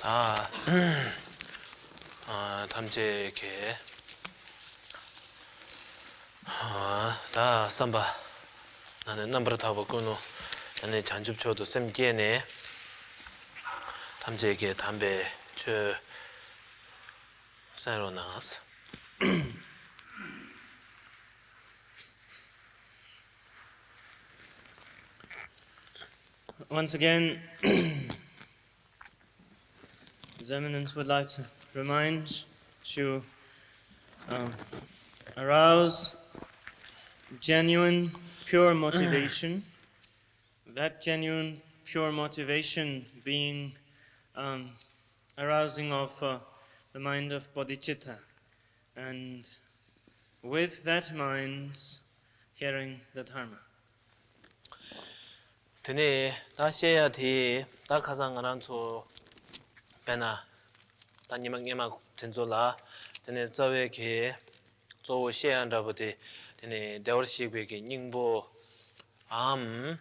다 담제게 다 삼바 나는 넘버 타고 끊어 나는 잔줍초도 쌤게네 담제게 담배 저 새로 나왔어. Once again, the Eminence would like to remind to arouse genuine, pure motivation. That genuine, pure motivation being arousing of the mind of bodhicitta, and with that mind, hearing the Dharma. 드네 다시야디 다카상가란초 베나 다니망게마 텐조라 드네 저웨게 조wo 시안다보데 드네 데월시베게 닝보 암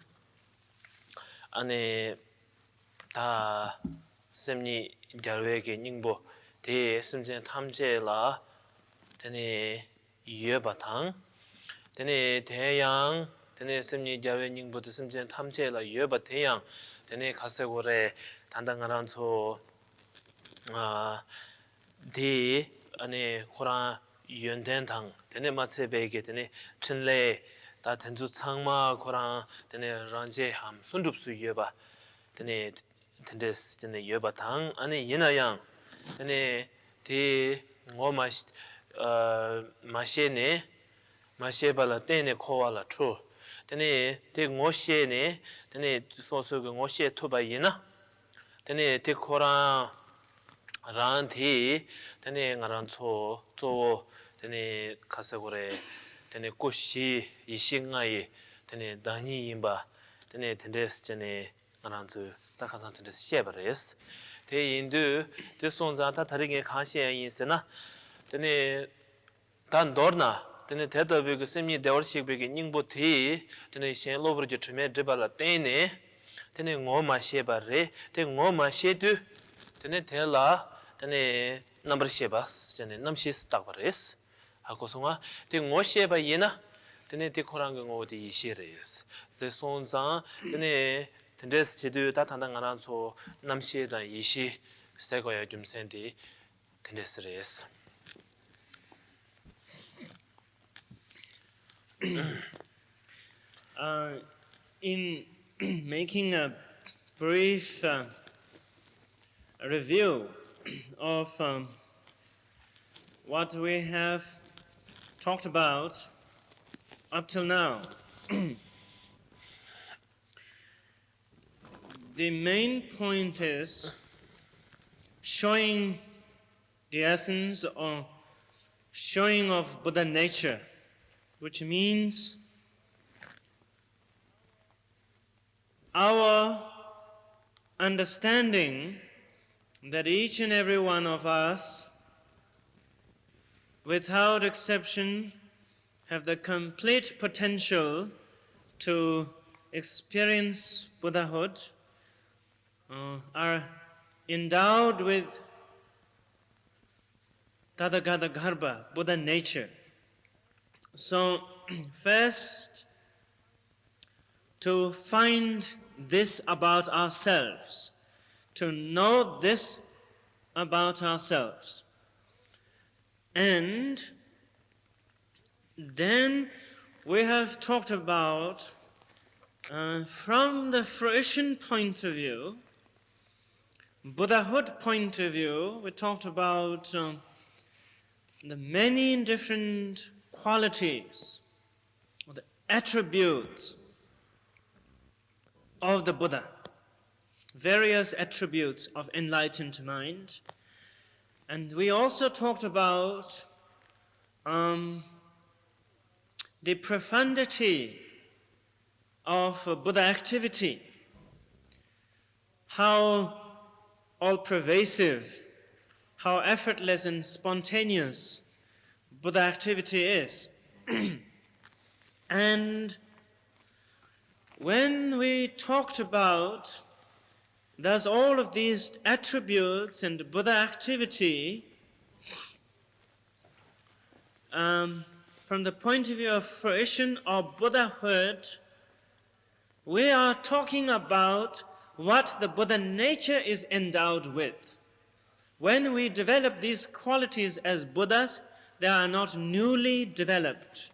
안에 다 셈니 자르웨게 닝보 대 심진 탐제라 드네 예바탕 드네 대양 드네 심니 자르웨 닝보도 심진 탐제라 예바태양 드네 가세고레 단단가란초 디 안에 코란 연된당 드네 마체베게 드네 춘레 다 텐주 창마 코란 드네 란제함 훈줍수 예바 드네 텐데스 드네 예바당 안에 예나양 드네 디 ngo마 마셰네 마셰발라 테네 코발라 투 드네 디 ngo셰네 드네 소소가 ngo셰 투바이나 드네 디 코란 란티 드네 ngaran초 조 드네 가서고레 드네 꽃이 이싱아이 드네 다니 임바 드네 텐데스 전에 ngaran초 딱하산 텐데스 셰바레스 대 인도 대 손자타 다르게 가시에 있으나 드네 단 도르나 드네 대더비그 셈니 대월식비게 닝보티 드네 셴로브르지 트메 드발라 테네 드네 ngo마 셰바레 대 ngo마 셰드 드네 텔라 드네 넘버 셰바스 드네 넘시스 딱바레스 하고송아 대 ngo셰바 예나 드네 대 코랑거 어디 이시레스 제 손자 드네 텐데스 제도 다 단단하나서 남시에다 이시 세고야 좀 센디 텐데스레스 In making a brief review of what we have talked about up till now, the main point is showing the essence or showing of Buddha nature, which means our understanding that each and every one of us, without exception, have the complete potential to experience Buddhahood, are endowed with Tathagata Garbha, Buddha nature. So, first, to find this about ourselves, to know this about ourselves. And then we have talked about, from the fruition point of view, Buddhahood point of view, we talked about the many different qualities, or the attributes of the Buddha, various attributes of enlightened mind. And we also talked about the profundity of Buddha activity, how all-pervasive, how effortless and spontaneous Buddha activity is. And when we talked about thus all of these attributes and Buddha activity, from the point of view of fruition of Buddhahood, we are talking about what the Buddha nature is endowed with. When we develop these qualities as Buddhas, they are not newly developed,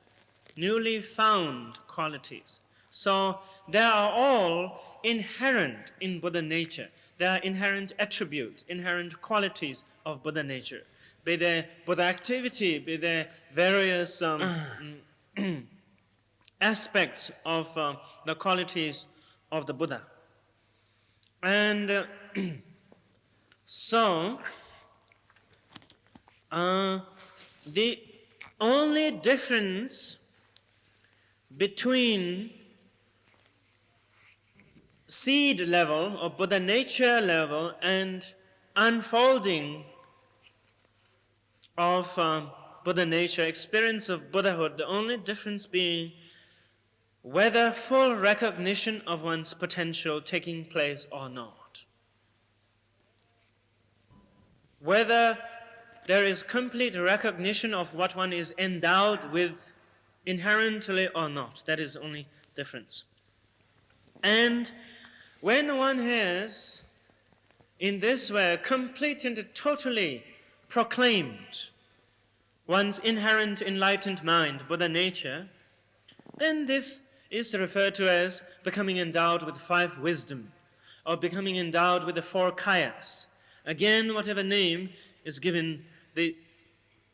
newly found qualities. So they are all inherent in Buddha nature. They are inherent attributes, inherent qualities of Buddha nature. Be they Buddha activity, be they various aspects of the qualities of the Buddha. And so, the only difference between seed level or Buddha nature level and unfolding of Buddha nature, experience of Buddhahood, the only difference being whether full recognition of one's potential taking place or not. Whether there is complete recognition of what one is endowed with inherently or not. That is the only difference. And when one has, in this way, complete and totally proclaimed one's inherent enlightened mind, Buddha nature, then this is referred to as becoming endowed with 5 wisdom, or becoming endowed with the 4 kayas. Again, whatever name is given, the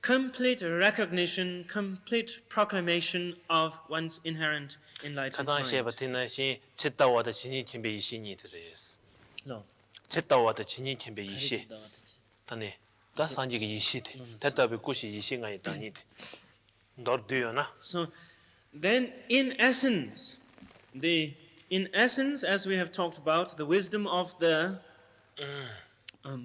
complete recognition, complete proclamation of one's inherent enlightened mind. No. So then in essence, as we have talked about, the wisdom of the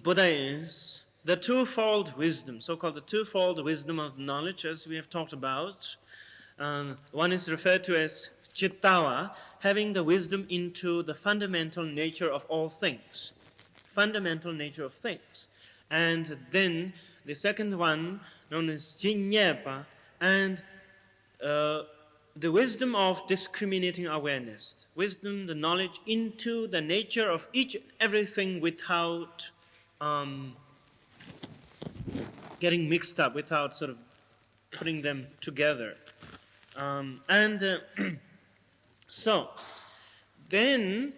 Buddha is the twofold wisdom, so-called the twofold wisdom of knowledge, as we have talked about. One is referred to as Chittawa, having the wisdom into the fundamental nature of all things. Fundamental nature of things. And then the second one, known as Jinyepa, and the wisdom of discriminating awareness. Wisdom, the knowledge into the nature of each and everything without getting mixed up, without sort of putting them together. So, then,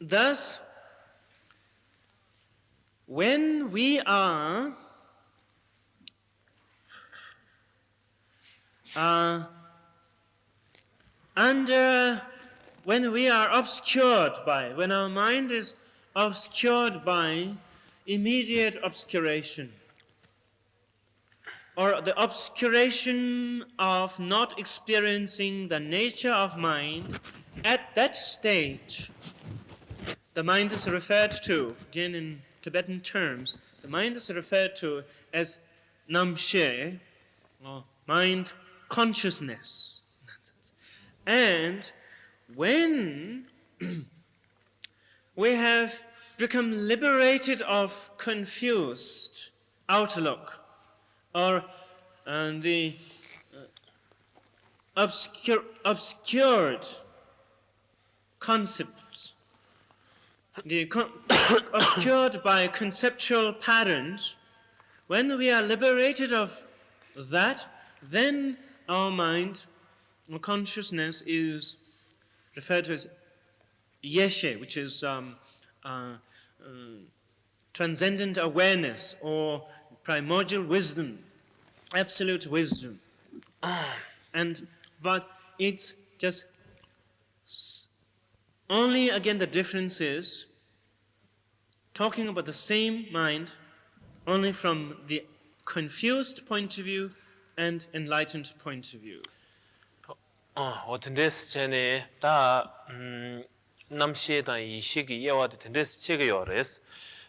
thus, when we are when we are obscured by, when our mind is obscured by immediate obscuration, or the obscuration of not experiencing the nature of mind, at that stage, the mind is referred to, again in Tibetan terms, the mind is referred to as namshe, or mind consciousness. And when we have become liberated of confused outlook, or the obscured concepts, obscured by conceptual patterns, when we are liberated of that, then our mind, our consciousness is referred to as yeshe, which is transcendent awareness, or primordial wisdom, absolute wisdom. But it's just only, again, the difference is talking about the same mind only from the confused point of view and enlightened point of view. 어떤데스 전에 다 남시에다 이 시기 예와도 된데스 책이 요레스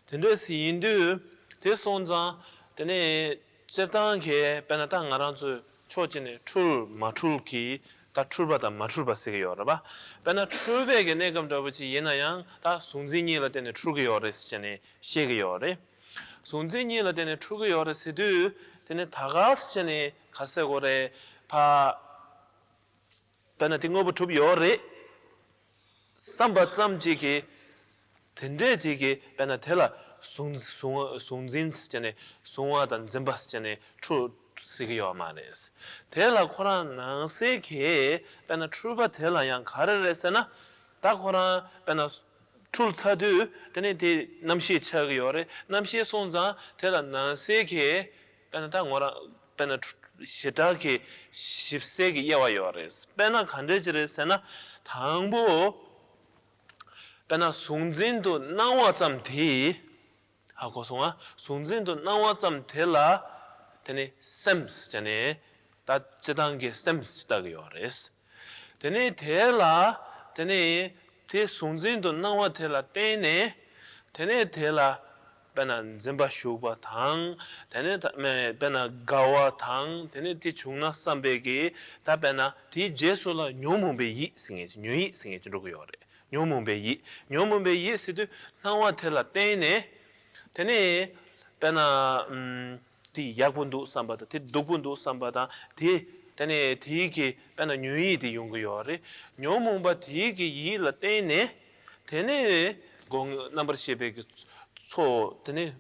된데스 인도 대손자 되네 제단게 베나당 알아주 초진의 출 마출기 다 출바다 마출바스게 열어봐. 배나 출백에 내감 잡지 얘나양 다 송진이라 되는 출게 열었잖아. 시게 열어. 송진이라 되는 출게 열었어도 세네 다가스잖아. 가세고래 바 배나 딩어부 줍 열어. 삼바점지게 된대지게 배나 텔라 송진스잖아. 송화단 zem바스잖아. 출 시기요 말이스. 텔라 코란 나세케 배나 출바 텔라 양 가르레스나 다 코란 배나 출차도 되네 남시 차기요레 남시 손자 텔라 나세케 배나 다 뭐라 배나 시다게 십세기 예와요레스. 배나 간데지레스나 당부 배나 송진도 나와점디 하고 송아 송진도 나와점 텔라 되네 셈스 전에 다 저단계 셈스 다고요레스 되네 텔라 되네 대 송진도 나와 텔라 때네 되네 텔라 배나 zemba 쇼바 당 되네 배나 가와 당 되네 티 중나 삼베기 다 배나 티 제솔라 뇨몽베 이 생이지 뇨이 생이지 로고요레 뇨몽베 이 시도 나와 텔라 때네 되네 배나 디 약분도 삼바다 디 독분도 삼바다 디 되네 디기 배나 뇨이디 용거요레 뇨몽바 디기 이라 때네 되네 공 넘버 10에 초 되네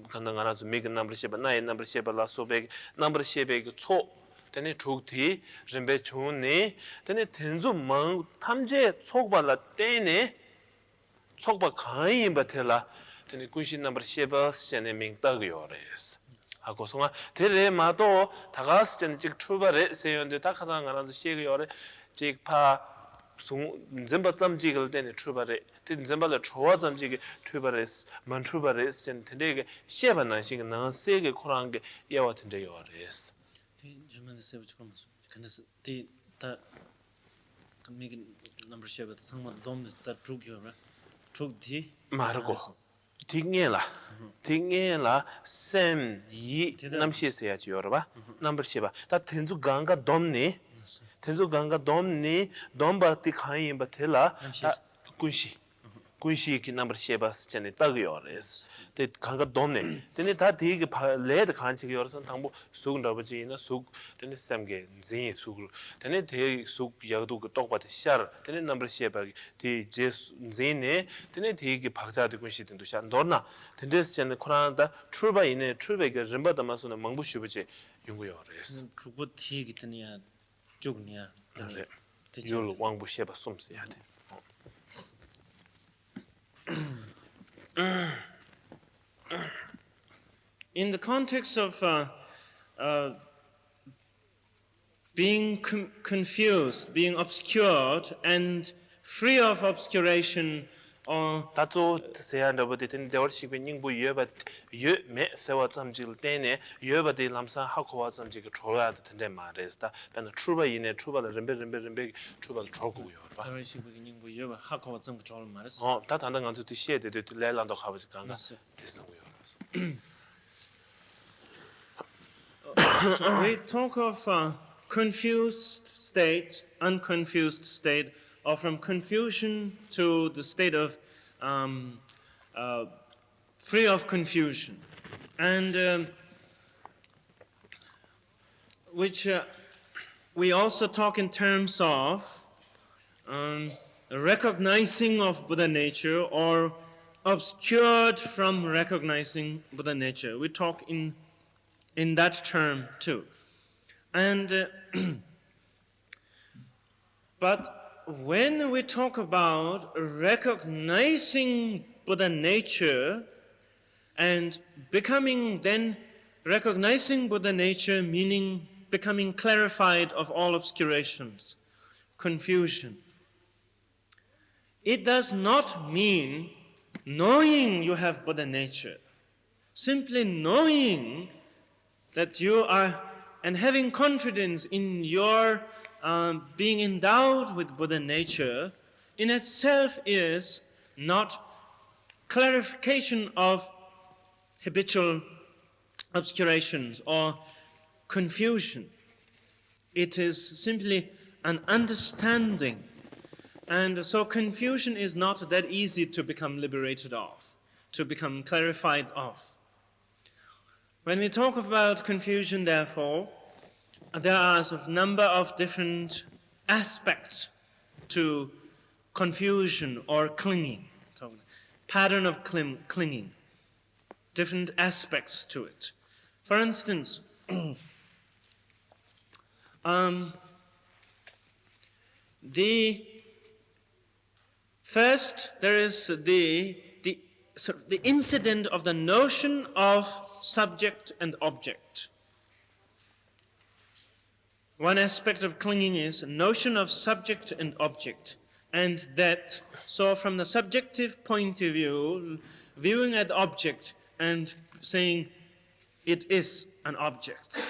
간당하나서 메가 넘버 10 나이 넘버 10 라소베 넘버 10에 초 되네 죽티 rembe 좋네 되네 텐조 망 탐제 속발라 때네 속바 가인 바텔라 되네 군신 넘버 10 전에 밍따고요레스 하고 송아 데레 마도 다가스 전 직 출발에 세연데 다카당 가라서 시에요레 직파 송 zemba zam지글 때네 출발에 zemba를 좋아 zam지게 출발에 만 출발에 전 되게 시에반난식 나 세게 코랑게 예와 텐데요레스 Jamgön sebuchkom. Kandas ti ta kamig number sheba ta sangma dom ta trugyo ra. Trugdi 마르고 딩에라 셈 이 남시에서야지 여러봐 넘버 10 다 텐주 강가 돔니 텐주 강가 돔니 돔바티 카인 바텔라 군시 기 넘버 10 스전에 딱요레스 데 강가 돔네 데네 다 디게 레드 간치기 여러선 당부 속 러버지나 속 데네 셈게 진 속 데네 속 야도 그 똑바트 샤르 데네 넘버 10 디 제스 진네 데네 디게 박자도 군시든도 샤 너나 데네스 전에 코란다 출바이네 출베게 림바다 마스는 망부시부지 용고요레스 trugbo ti gitniya jugniya. 네 요 왕부 10 솜스야 돼 In the context of being confused, being obscured, and free of obscuration, or 다도 세야 너버데든 데월식 닝부 예바 예메 세와 잠질 때네 예바데 람사 하고와 잠지가 줘야 되는데 말이다. 근데 출바이네 출바를 렘베 출바를 줘고요. 봐. 다 단단 간수 시에 되도 레란도 가버지 간가. 됐어요. So we talk of confused state, unconfused state, or from confusion to the state of free of confusion, and which we also talk in terms of recognizing of Buddha nature or obscured from recognizing Buddha nature. We talk in that term too. And but when we talk about recognizing Buddha nature and becoming then recognizing Buddha nature, meaning becoming clarified of all obscurations, confusion, it does not mean knowing you have Buddha nature. Simply knowing that you are and having confidence in your being endowed with Buddha nature in itself is not clarification of habitual obscurations or confusion. It is simply an understanding. And so confusion is not that easy to become liberated of, to become clarified of. When we talk about confusion, therefore, there are a number of different aspects to confusion or clinging, so pattern of clinging, different aspects to it. For instance, the first, there is the incident of the notion of subject and object. One aspect of clinging is a notion of subject and object, and that, so from the subjective point of view, viewing an object and saying it is an object.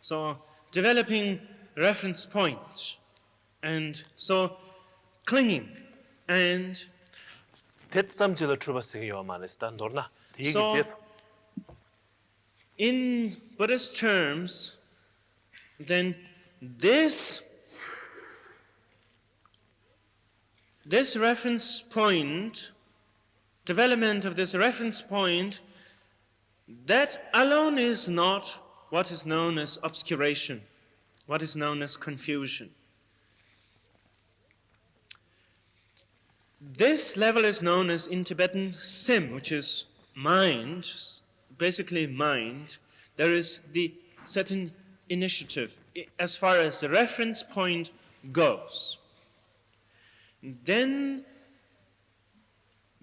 So developing reference points, and so clinging, and 대sam지를 출발시키기와 말했다. 너나 되게 so 됐어. in Buddhist terms, then this reference point, development of this reference point, that alone is not what is known as obscuration, what is known as confusion. This level is known as in Tibetan sim, which is mind, basically mind. There is the certain initiative as far as the reference point goes. Then,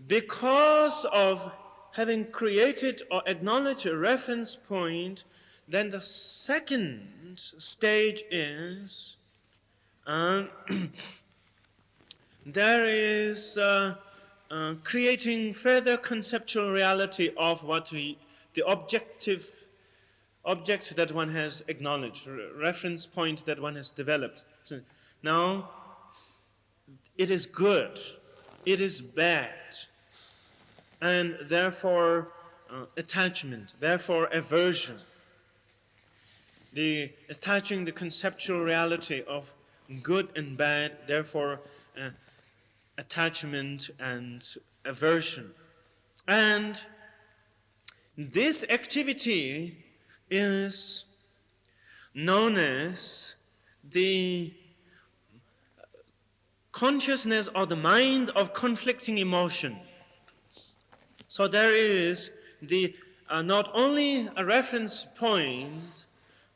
because of having created or acknowledged a reference point, then the second stage is there is creating further conceptual reality of what the object that one has acknowledged, reference point that one has developed. So now, it is good, it is bad, and therefore attachment, therefore aversion. The attaching the conceptual reality of good and bad, therefore attachment and aversion. And this activity is known as the consciousness or the mind of conflicting emotion. So there is the not only a reference point,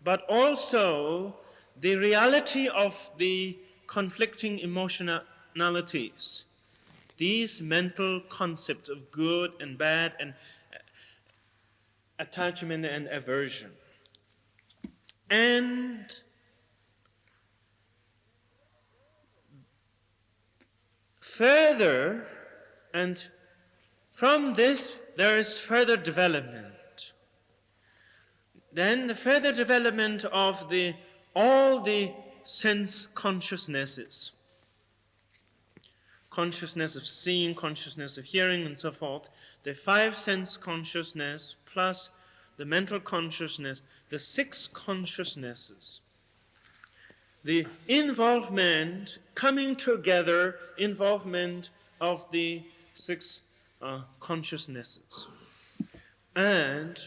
but also the reality of the conflicting emotionalities. These mental concepts of good and bad and attachment and aversion. And further, and from this there is further development. Then the further development of all the sense consciousnesses. Consciousness of seeing, consciousness of hearing, and so forth. The 5 sense consciousness plus the mental consciousness, the 6 consciousnesses. The involvement, coming together, involvement of the 6 consciousnesses. And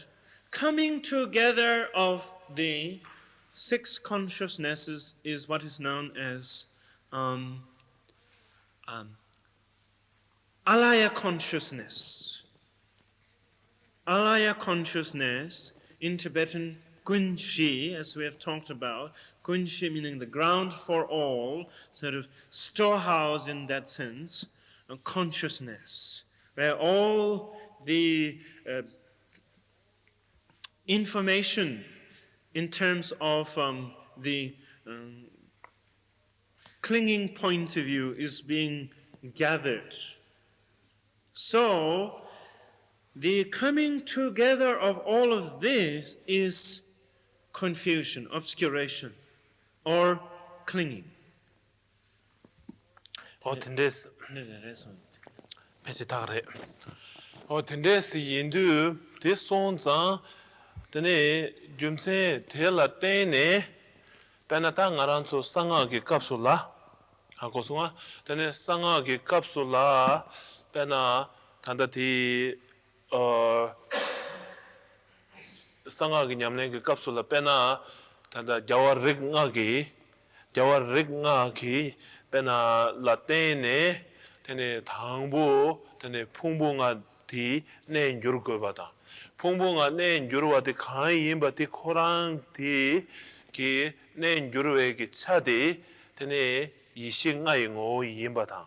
coming together of the 6 consciousnesses is what is known as alaya consciousness. Alaya consciousness, in Tibetan, Gunshi, as we have talked about. Gunshi meaning the ground for all, sort of storehouse in that sense, consciousness, where all the information in terms of the clinging point of view is being gathered. So, the coming together of all of this is confusion, obscuration, or clinging. 텐데스 베지타그레 텐데스 인두 데손자 드네 줌세 텔라 테네 Penata ngaranzo sanga ki kapsula. Hakosunga, tene sanga ki kapsula, pena tanda ti sanga ki nyamne ki kapsula, pena tanda jawar rig nga ki, pena latene, tene thangbu, tene phungbu nga ti ne njur go bata. Phungbu nga ne njur wati khaan yinba ti khorang ti ki ne njurwe ki chadi, tene 이시 ngayi ngo yinba tang.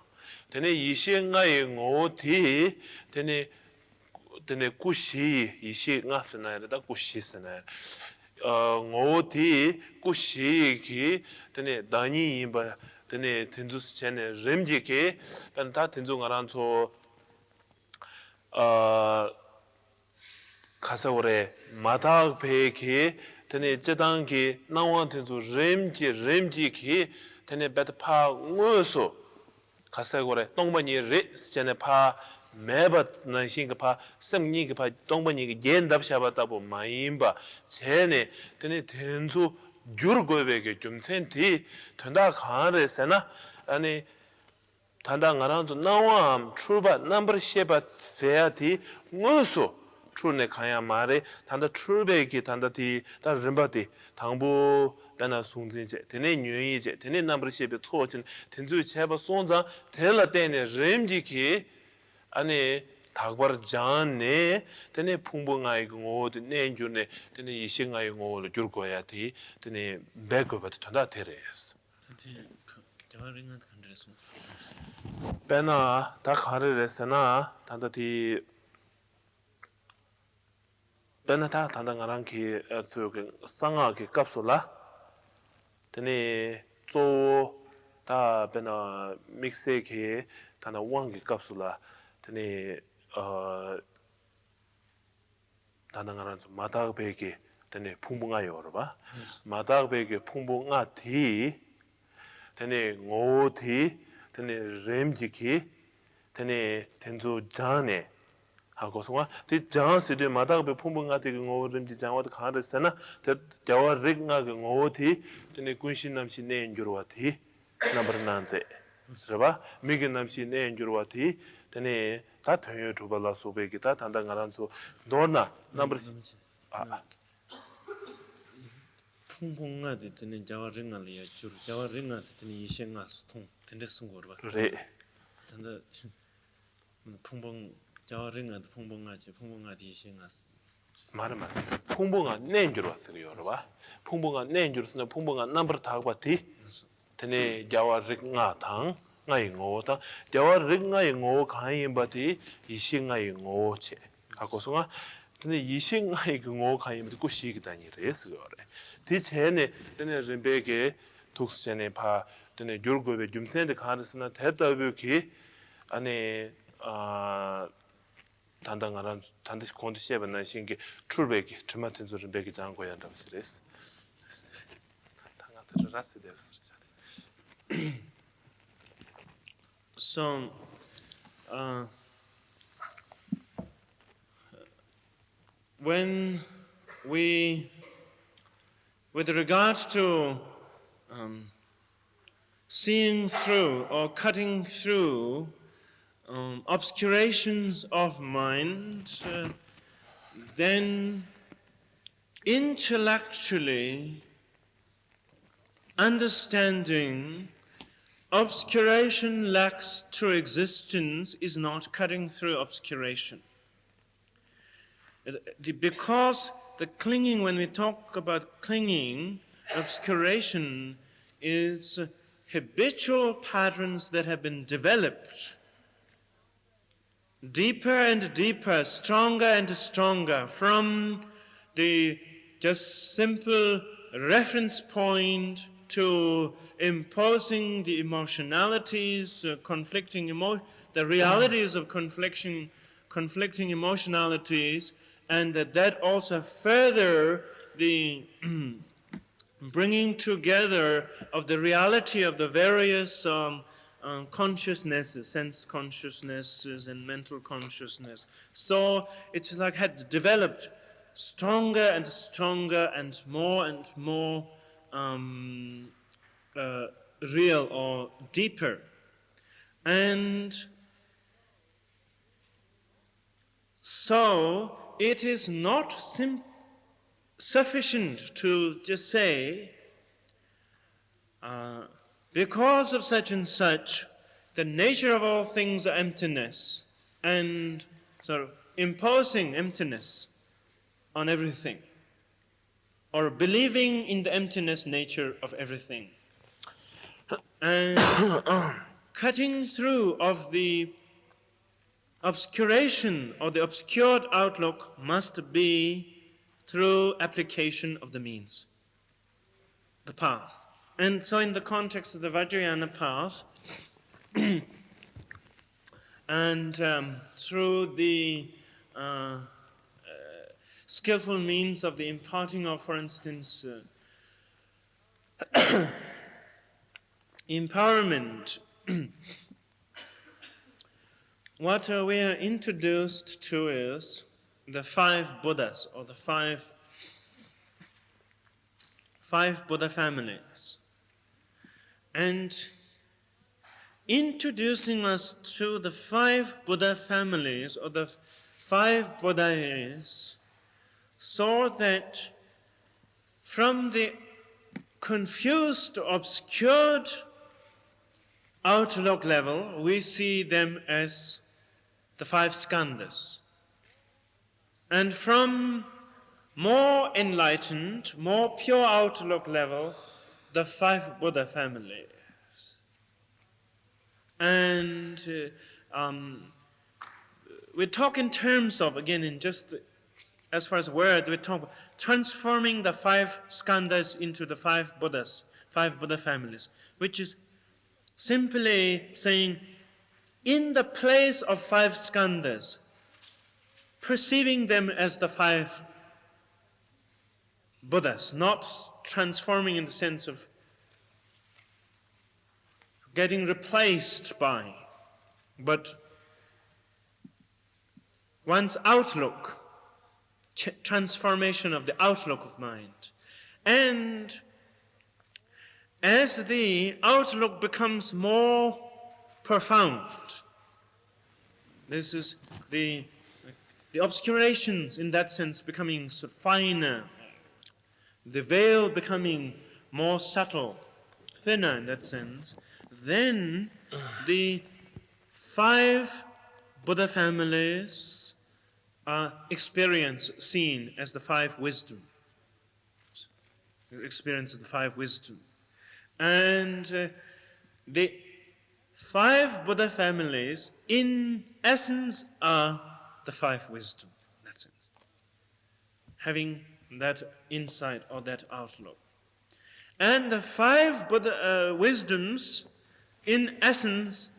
Tene 이시 ngayi ngo ti, tene kushi, 이시 nga sinayara da kushi sinayara. Ngo ti kushi ki, tene dani yinba, tene tenzu sichene rimji ki, tene ta tenzu ngaranzo kasa ore matak pe ki, tene chedang ki, nangwaan tenzu rimji ki, tene bet pa nguso kasa gore tongbani re sichene pa mebat na shinga pa semni ga pa tongbani ga gendab shaba tabo mayimba chene tene tenzu jur gobe ge jumsen ti tanda khare sena ani tanda ngaranzo nawam chuba number sheba seati nguso chune khaya mare tanda chube ki tanda ti ta rimbati 당부 배나 송진제 되네 뉴이제 되네 넘버십에 초진 텐주 제바 송자 될라 때네 렘지키 아니 다과르 잔네 되네 풍봉아이 고도 내주네 되네 이싱아이 고도 줄 거야 돼 되네 백업부터 전다 되레스 저링은 간드레스 배나 다 가르레스나 단다티 benata tanda ngarang ki sanga ki kapsula tene zo ta bena mixe ki tanda wang ki kapsula tene tanda ngarang madag beki tene 풍부가 요르바 madag beki 풍부가 ti tene ngo ti tene remji ki tene tenzo jane 하고서와 디 장시데 마다베 풍bun가데 ngorim지 장와도 가르세나 대와 릭가 ngo티 드네 군신 남시 내 인주로와티 나버난제 그러바 미긴 남시 내 인주로와티 드네 다 더여 두발라 소베기다 단단가란소 노나 넘버 풍bun가데 드네 자와 링알이야 줄 자와 링가 드네 이생아 스통 근데 쓴거로 봐 그래 단다 풍bun가 저링은 풍봉아디 이싱아스 말은 풍봉아 내인주로 왔어요 여러분 풍봉아 내인주로 쓰는 풍봉아 넘버 타고티 테네 자와 릭nga 당 ngai ngo ta jawa ring ngai ngo khain bati ishi ngai ngo che hakosunga tene ishi ngai ngo khain bati kushi gidani res gore ti chene tene rimbe tuk스ene pa tene jurgobe jumsende kharsna thetabu ki ane 단단한 단듯이 콘디시에는 신기 출백이 주마튼 소리 백이 장 거야 한다고 스트레스 당한테 라스 되었어. So when we with regard to seeing through or cutting through obscurations of mind, then intellectually understanding obscuration lacks true existence is not cutting through obscuration. Because the clinging, when we talk about clinging, obscuration is habitual patterns that have been developed deeper and deeper, stronger and stronger from the just simple reference point to imposing the emotionalities, the realities of conflicting emotionalities, and that also further the bringing together of the reality of the various consciousnesses, sense consciousnesses and mental consciousness. So it's like had developed stronger and stronger and more real or deeper. And so it is not sufficient to just say, because of such and such, the nature of all things are emptiness, and sort of imposing emptiness on everything, or believing in the emptiness nature of everything. And cutting through of the obscuration or the obscured outlook must be through application of the means, the path. And so in the context of the Vajrayana path, and through the skillful means of the imparting of, for instance, empowerment, what we are introduced to is the 5 Buddhas, or the five Buddha families. And introducing us to the 5 Buddha families, or the 5 Buddhas, so that from the confused, obscured outlook level, we see them as the 5 skandhas. And from more enlightened, more pure outlook level, the 5 Buddha families. And we talk in terms of, again, in just as far as words, we talk transforming the 5 skandhas into the 5 Buddhas, 5 Buddha families, which is simply saying, in the place of 5 skandhas, perceiving them as the 5 Buddhas, not transforming in the sense of getting replaced by, but one's outlook, transformation of the outlook of mind. And as the outlook becomes more profound, this is the obscurations in that sense becoming sort of finer, the veil becoming more subtle, thinner in that sense, then the 5 Buddha families are seen as the 5 wisdom. Experience of the 5 wisdom. And the 5 Buddha families, in essence, are the 5 wisdom, in that sense. Having that insight or that outlook. And the 5 Buddha wisdoms, in essence,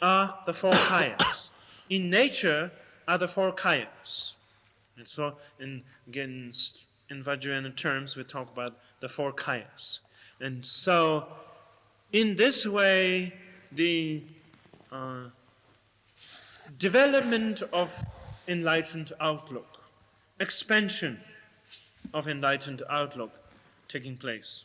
are the 4 kayas. In nature, are the 4 kayas. And so, again, in Vajrayana terms, we talk about the 4 kayas. And so, in this way, the development of enlightened outlook, expansion of enlightened outlook taking place.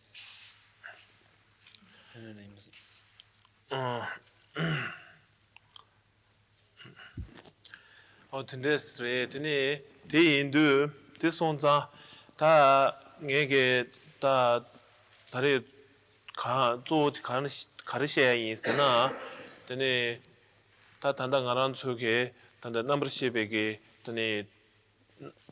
어떤데스 되니 대인도 대손자 다 내게 다 다리 가또 가르셔야 있으나 되니 다 단단한 속에 단단 넘버 10에게 되니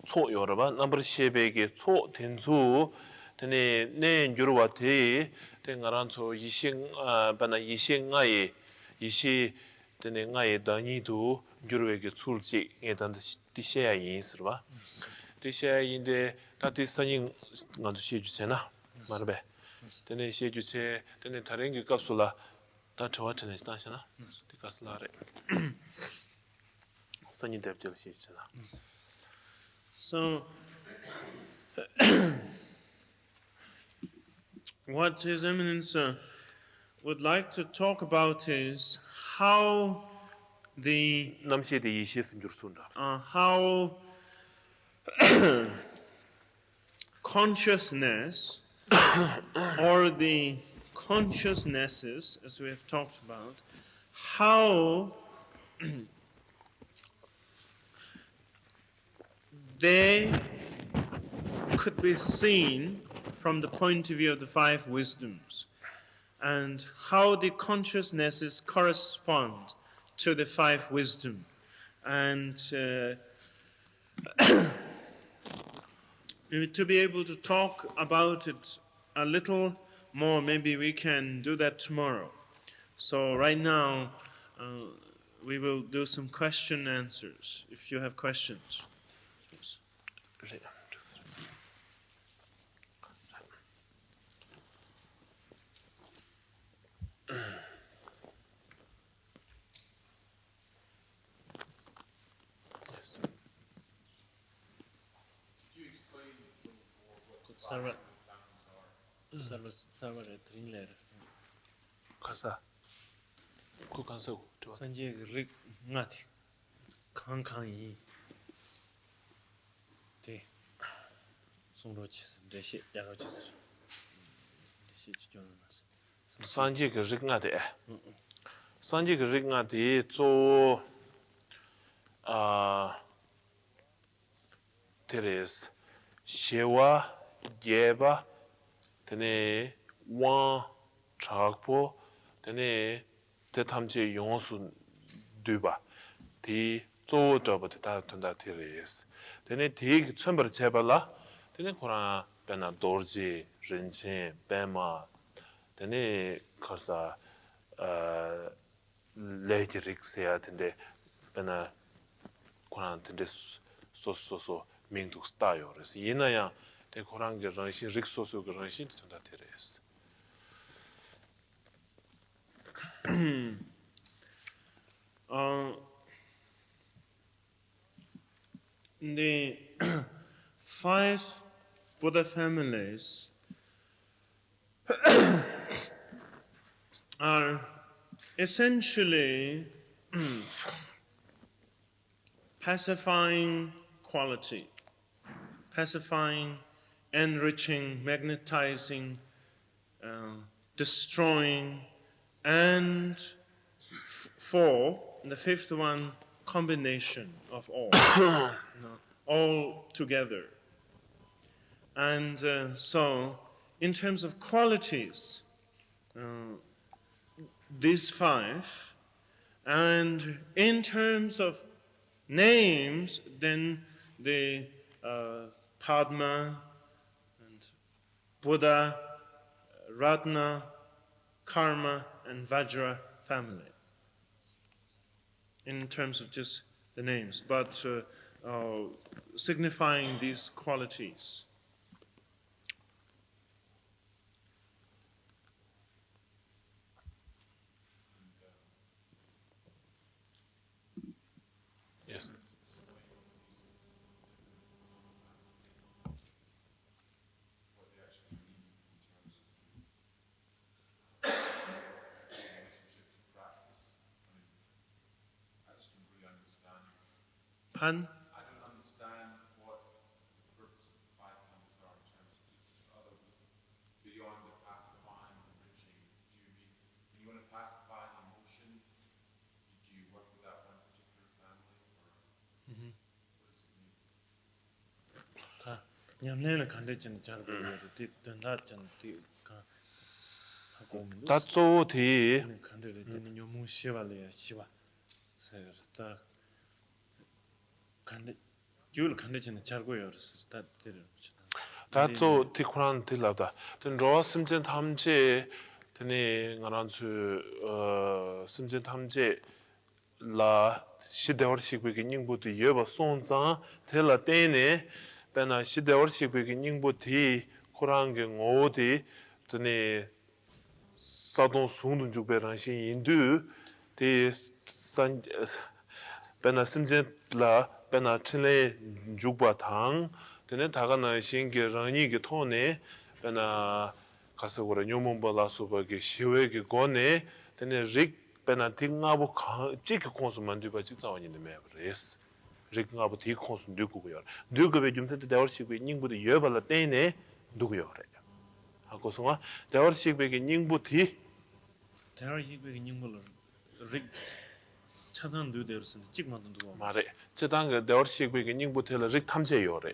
초 여러분 넘버 10에게 초 된수 되니 내 유로와티 된가란 초 이신 바나 이신가이 이시 되니 나의 단위도 유로에게 출지 예단다 디셔야 있으라 디셔야인데 다티 선인 나도 시주세나 말베 되니 시주세 되니 다른 게 값술라 다 저한테는 나시나 디가슬라레 선인 대ብ절 시주세나. So what His Eminence would like to talk about is how how consciousness or the consciousnesses, as we have talked about, how they could be seen from the point of view of the five wisdoms, and how the consciousnesses correspond to the five wisdom. And to be able to talk about it a little more, maybe we can do that tomorrow. So right now, we will do some question answers, if you have questions. Yes. Sarva trinler. 가사 그 가사 좋아. Sanje rik ngati. Kang Te. Sungro chis deshi jaro chis. Deshi chijonas. 산지 그 릭나데 산지 그 릭나데 조 테레스 셰와 예바 테네 와 작보 테네 대탐지 용수 뒤바 디 조더부터 다 된다 테레스 테네 디 천벌 제발라 테네 코라 베나 도르지 렌친 베마 테네 커서 레지릭스야 텐데 베나 코란 텐데 소소소 민도 스타요. 그래서 이나야 대 코란 게 런시 릭소소 그 런시 된다 테레스. The five Buddha families are essentially pacifying quality, pacifying, enriching, magnetizing, destroying, and four, the fifth one, combination of all, all together. And so, in terms of qualities, these five, and in terms of names, then the Padma and Buddha, Ratna, Karma, and Vajra family, in terms of just the names, but signifying these qualities. Yes. Pardon? I don't understand what the purpose of the five families are in terms of other beyond the pacifying, enriching. Do you mean when you want to pacify an emotion? Do you work with that one particular family, or what does it mean? 다 냠내는 간대진 잘 보여요. 뒷단다전 뒤가 하고 다조디 간대를 되는 요무 시발이야 시바. 그래서 간대 귤 간대진 잘 보여요. 그래서 다 때려. 다조 디코란 딜라다 든 로스임진 탐지 드니 나란수 심진 탐지 라 시대월식 비긴 닝부터 예바 송자 텔라 때네 베나 시대월식 비긴 닝부터 코란게 오디 드니 사동 송둔 죽베란시 인두 데산 베나 심진 라 베나 칠레 죽바탕 드네 다가나 신게 랑이게 토네 베나 가서 그래 뇨몬발라소바게 시외게 고네 드네 릭 베나 팅하고 찍게 콘수만 뒤바지 자원인데 매브레스 릭하고 디 콘수 누구고요 누구베 좀 센터 대월시고 닝부도 여발라 때네 누구요 그래 하고서가 대월식백의 닝부티 대화 이백이 님을 릭 차단 누데르스는 찍만도 두고 말에 저당의 대월식백의 닝부티를 릭 탐제요래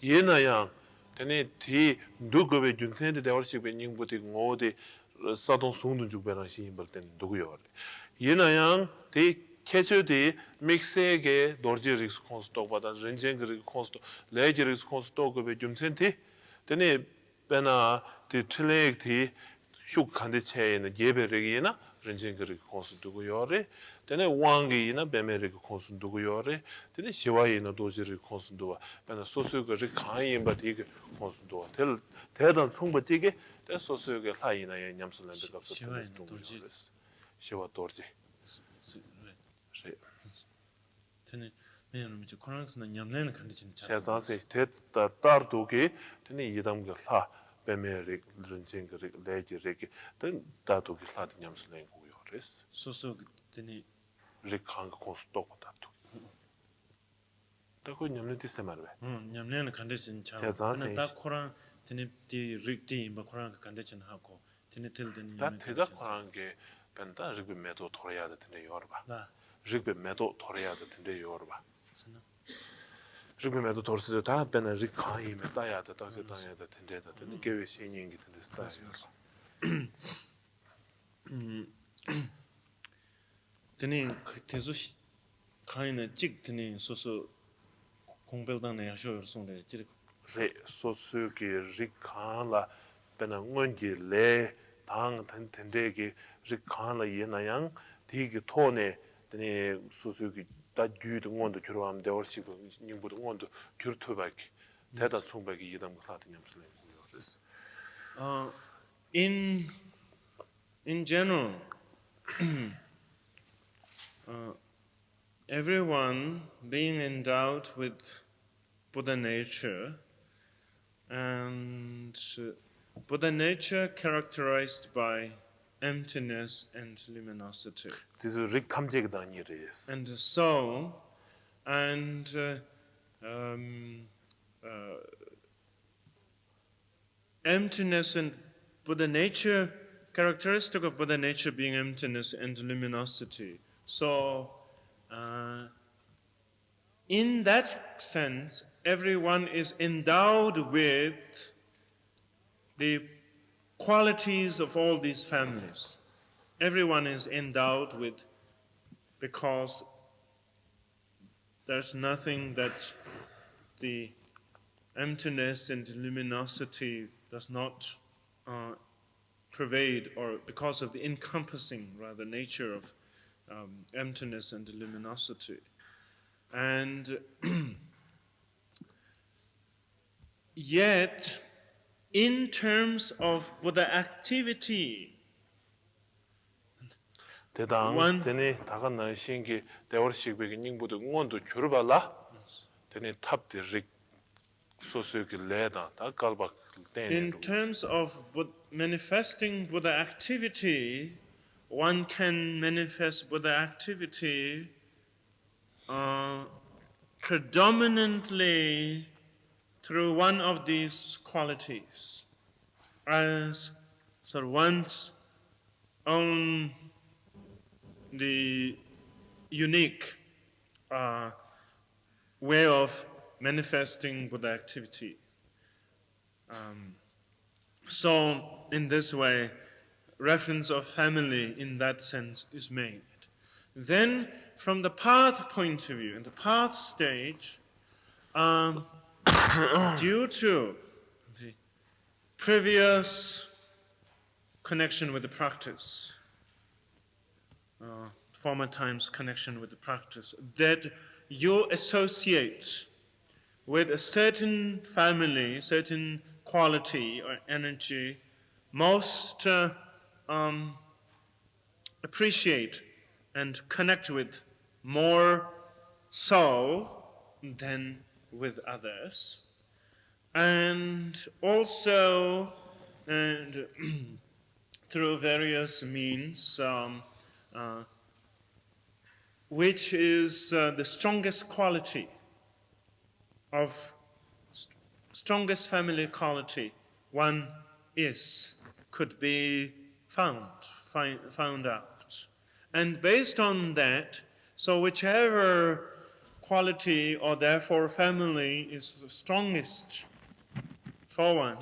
얘나야 되네 디 누구의 준센데 대월식백 닝부티 어디 사동 송도 주변에 시임벌 때 누구요래 얘나야 디 캐셔디 믹스에게 노르지 릭스 콘스토보다 렌젠 그 콘스토 레지 릭스 콘스토고 준센티 되네 베나 디 트레이티 슉 간데 체에는 예베르기나 렌젠 그 콘스토고요래 되네 왕기나 베메르 콘스토고요래 되네 시와이나 도지르 콘스토와 베나 소스가 리 카이임바티 콘스토와 대단 총버지게 대 소스가 하이나에 냠슬란데 갑자기 시와이나 도지. 시와 도지 테네 매는 이제 코랑스는 냠내는 컨디션 잘 제자세 테다 따르도게 테네 이담가 라 베메릭 른징그 레지릭 된 다도게 라드 냠슬랭 고요레스 소소 테네 리칸가 코스토코다도 다고 냠네 디세마르베 냠내는 컨디션 잘 제자세 딱 코랑 테네 디 릭디 뭐 코랑 컨디션 하고 테네 텔드니 다 테다 코랑게 벤다 리그 메도 토레야데 텐데 요르바 나 리그 메도 토레야데 텐데 요르바 sana 리그 메도 토르스도 다 벤나 리카이 메다야데 다세 다야데 텐데다 텐데 게웨 신인기 텐데 스타일 테네 그 대수 카이나 찍 테네 소소 공별단에 하셔 송데 찌르 레 소스기 리칸라 벤나 응원기 레당 텐데기 리칸라 예나양 디기 토네 데네 소스기 다 주도 원도 주로함 대월시고 닝보도 원도 규르토바기 대다 총박이 이담 클라드 냠슬레 고요레스 in general everyone being endowed with Buddha nature and Buddha nature characterized by emptiness and luminosity. 디스 릭 탐제기다 아니레스 And so, and emptiness and Buddha nature, characteristic of Buddha nature being emptiness and luminosity. So, in that sense, everyone is endowed with the qualities of all these families. Everyone is endowed with, because there's nothing that the emptiness and luminosity does not pervade, or because of the encompassing, rather, nature of emptiness and luminosity. And yet, in terms of Buddha activity, 대당 One- 데네 다간 나신기 대월식백이 닝보도 응원도 규르발라 데네 탑디 릭 소스기 레다 다 갈박 in 데네 terms of manifesting Buddha activity, one can manifest Buddha activity predominantly through one of these qualities, as sort of one's own the unique way of manifesting Buddha activity. So, in this way, reference of family in that sense is made. Then, from the path point of view, in the path stage, due to the previous connection with the practice, former times connection with the practice, that you associate with a certain family, certain quality or energy, most appreciate and connect with more so than with others. And also, and through various means, which is the strongest quality of strongest family quality one could be found out. And based on that, so whichever quality or therefore family is the strongest for one,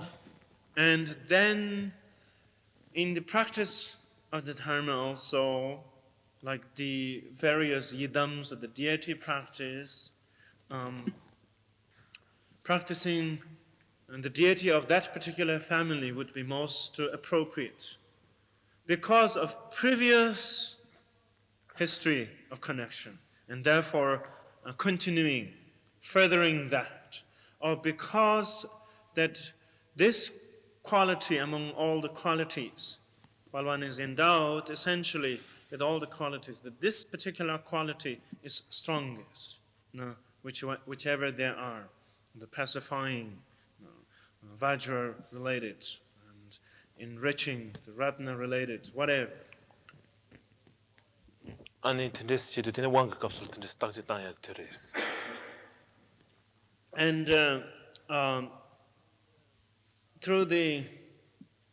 and then in the practice of the Dharma also, like the various yidams of the deity practice, practicing the deity of that particular family would be most appropriate because of previous history of connection, and therefore continuing, furthering that, or because that this quality among all the qualities, while one is endowed essentially with all the qualities, that this particular quality is strongest, whichever there are, the pacifying, Vajra related, and enriching, the Ratna related, whatever. 아니 텐데스치도 되는 왕가 값을 텐데스 땅지 땅야 테레스. And through the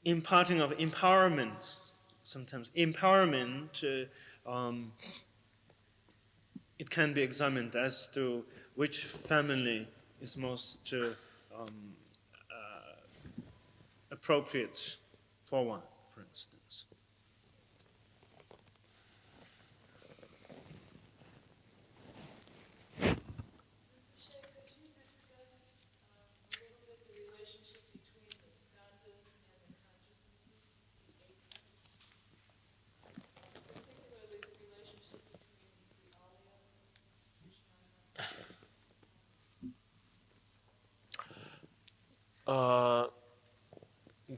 imparting of empowerment, sometimes empowerment, it can be examined as to which family is most appropriate for one, for instance.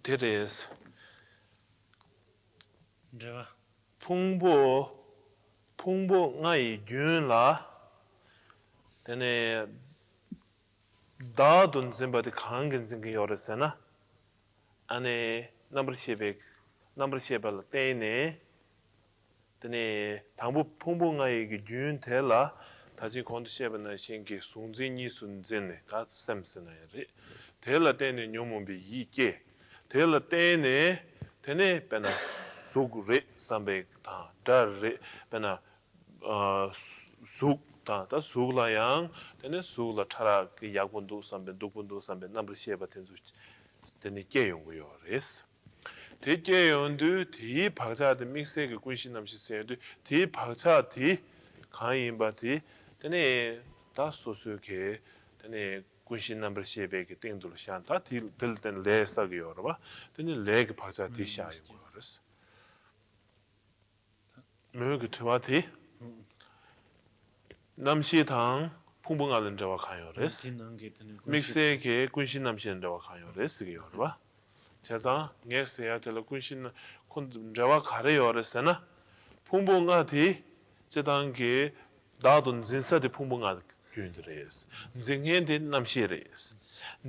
테레스. Yeah. 풍보 나이 균라 되네 다돈 셈바데 강근 생기 요르세나 안에 넘버7발 때네 되네 당부 풍보가의 균 텔라 다시 건드시에는 신기 순진이 순진네 다 셈스나야리 텔라 때네 뇽몬비 이게 텔라 때네 되네 빼나 수그레 삼베다 다레 빼나 수다 다 수글라양 되네 수글라 차라 그 야군도 삼베 독군도 삼베 넘버7바 텐수 되네 깨용고요레스 대개연도 디 박자의 믹스의 군신 남시세도 디 박자 디 가인바디 되네 다 소소게 되네 군신 넘버 10에 땡돌 샤한다 디 빌든 레사게 여러봐 되네 레그 박자 디 샤이고 그랬어 뭐그 트와티 남시당 풍봉하는 자와 가요레스 믹스의 군신 남시는 자와 가요레스게 여러봐 제가 녜스야 될 군신 콘자와 가려요르세나 풍봉아디 제단게 나돈 진사데 풍봉아 균드레스 징엔데 남시레스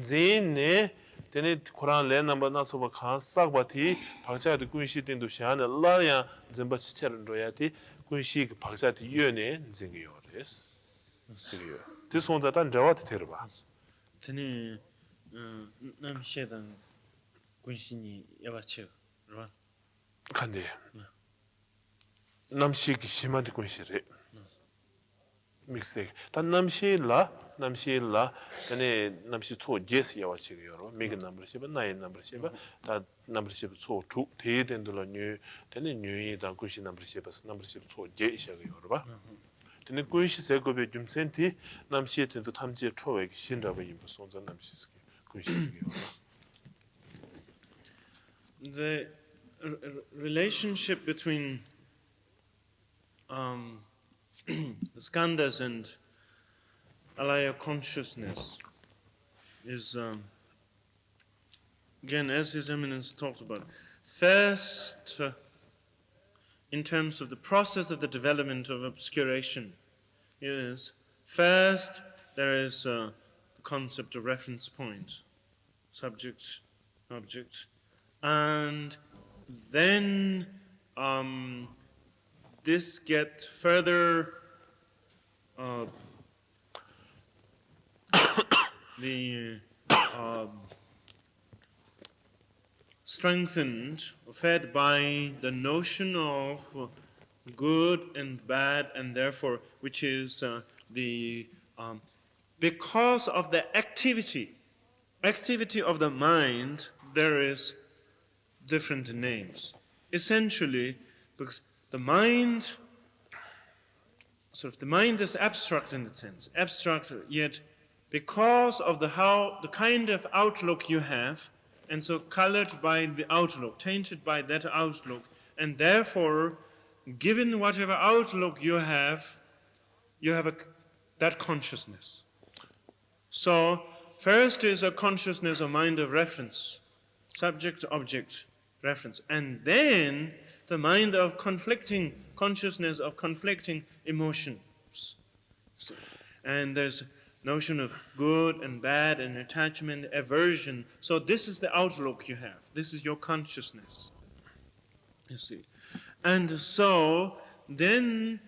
진네 데네 쿠란 레 넘버 나소바 칸 싹바티 박자데 군시된도 샤나 라야 zemba 치체른로야티 군시 박자데 유네 징이요레스 시리요 디손자단 자와티 테르바 드니 남시에단 군신이 야바체 그런 간데 남시기 심한데 군시래 믹스 단 남시라 근데 남시 초 제스 야와치고요 미그 넘버 10 나이 넘버 10 다 넘버 10 초투 대된들로 뉴 되는 뉴이다 군시 넘버 10 넘버 10초 제시하고요 봐 근데 군시 세고베 좀 센티 남시에도 탐지에 초에 신라고 임부 손자 남시스 군시스게요 the relationship between the skandhas and alaya consciousness is again, as His Eminence talked about, first in terms of the process of the development of obscuration is first there is the concept of reference point, subject, object, and then this gets further strengthened, fed by the notion of good and bad, and therefore, which is because of the activity of the mind, there is different names. Essentially, because the mind is abstract in the sense, abstract, yet because of the kind of outlook you have, and so colored by the outlook, tainted by that outlook, and therefore, given whatever outlook you have that consciousness. So, first is a consciousness, a mind of reference, subject-object reference, and then the mind of consciousness of conflicting emotions. And there's notion of good and bad and attachment, aversion. So this is the outlook you have. This is your consciousness, you see. And so then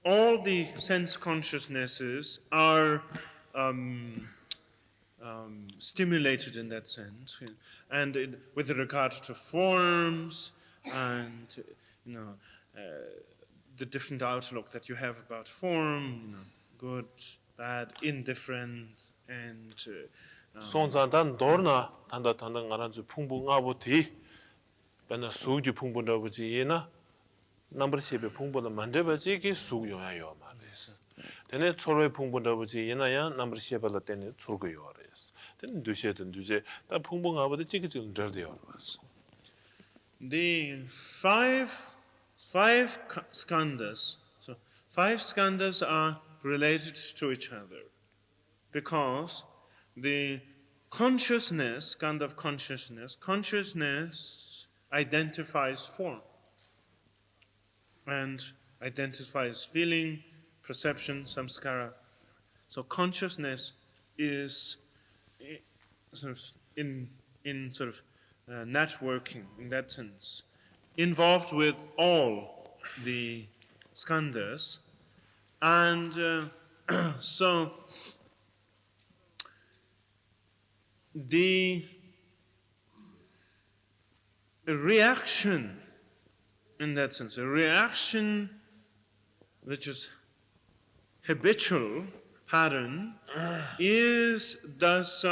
all the sense consciousnesses are stimulated in that sense, and with regard to forms and the different outlook that you have about form, good, bad, indifferent, and 손산단 도르나 단다 가란주 풍부가부티 배나 수주 풍부더부지나 넘버 10에 풍부도 만들어지기 수요야요 말이스. 되네 초로의 풍부더부지 이나야 넘버 10을 때네 출고요레스. 되네 두셰든 두제 다 풍부가부도 찍기좀 더돼요. The five skandhas. So 5 skandhas are related to each other because the consciousness, skandha of consciousness identifies form and identifies feeling, perception, samskara. So consciousness is in networking, in that sense, involved with all the skandhas, and so the reaction, in that sense, a reaction which is habitual pattern is thus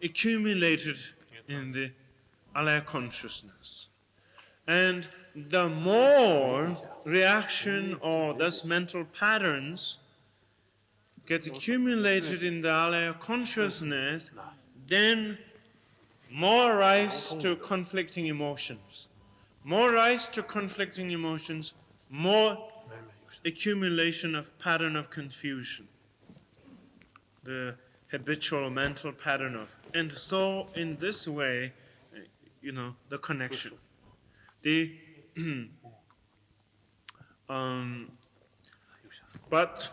accumulated in the alaya consciousness. And the more reaction or thus mental patterns get accumulated in the alaya consciousness, then more rise to conflicting emotions. More rise to conflicting emotions, more accumulation of pattern of confusion. The habitual mental pattern of. And so in this way, the connection. But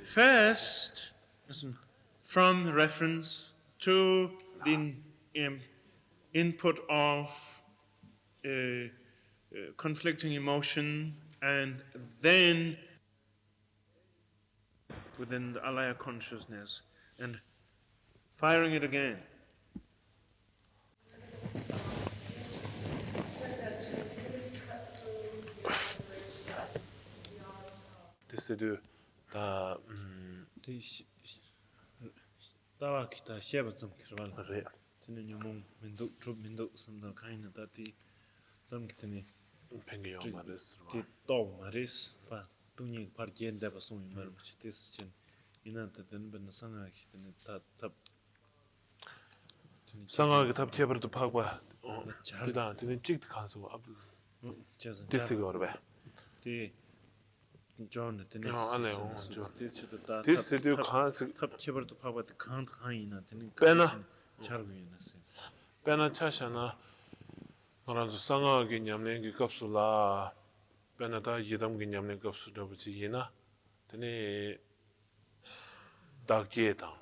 first, from reference to the input of conflicting emotion, and then within the alaya consciousness, and firing it again. This is the Tawa kita sheba zum kirwal re. Tene nyumong mendo sanda kaina dati zum kitene 팽개요 말이스. ti to maris pa tunyi par gen da basung mar chites chen ina ta den ben sanga kitene ta 상하게 탑 케버도 파고 그다 되는 찍 가서 앞 just 디스가 어려 봐. ti John tene 안에요. this 디스도 가서 탑 케버도 파고 the can't 하이나 tene 빼나. 잘고이나세 빼나 차샤나 그래서 상하게 냠는 게 값술라 빼나다 예담게 냠는 값술도 부지이나 되네 다기에다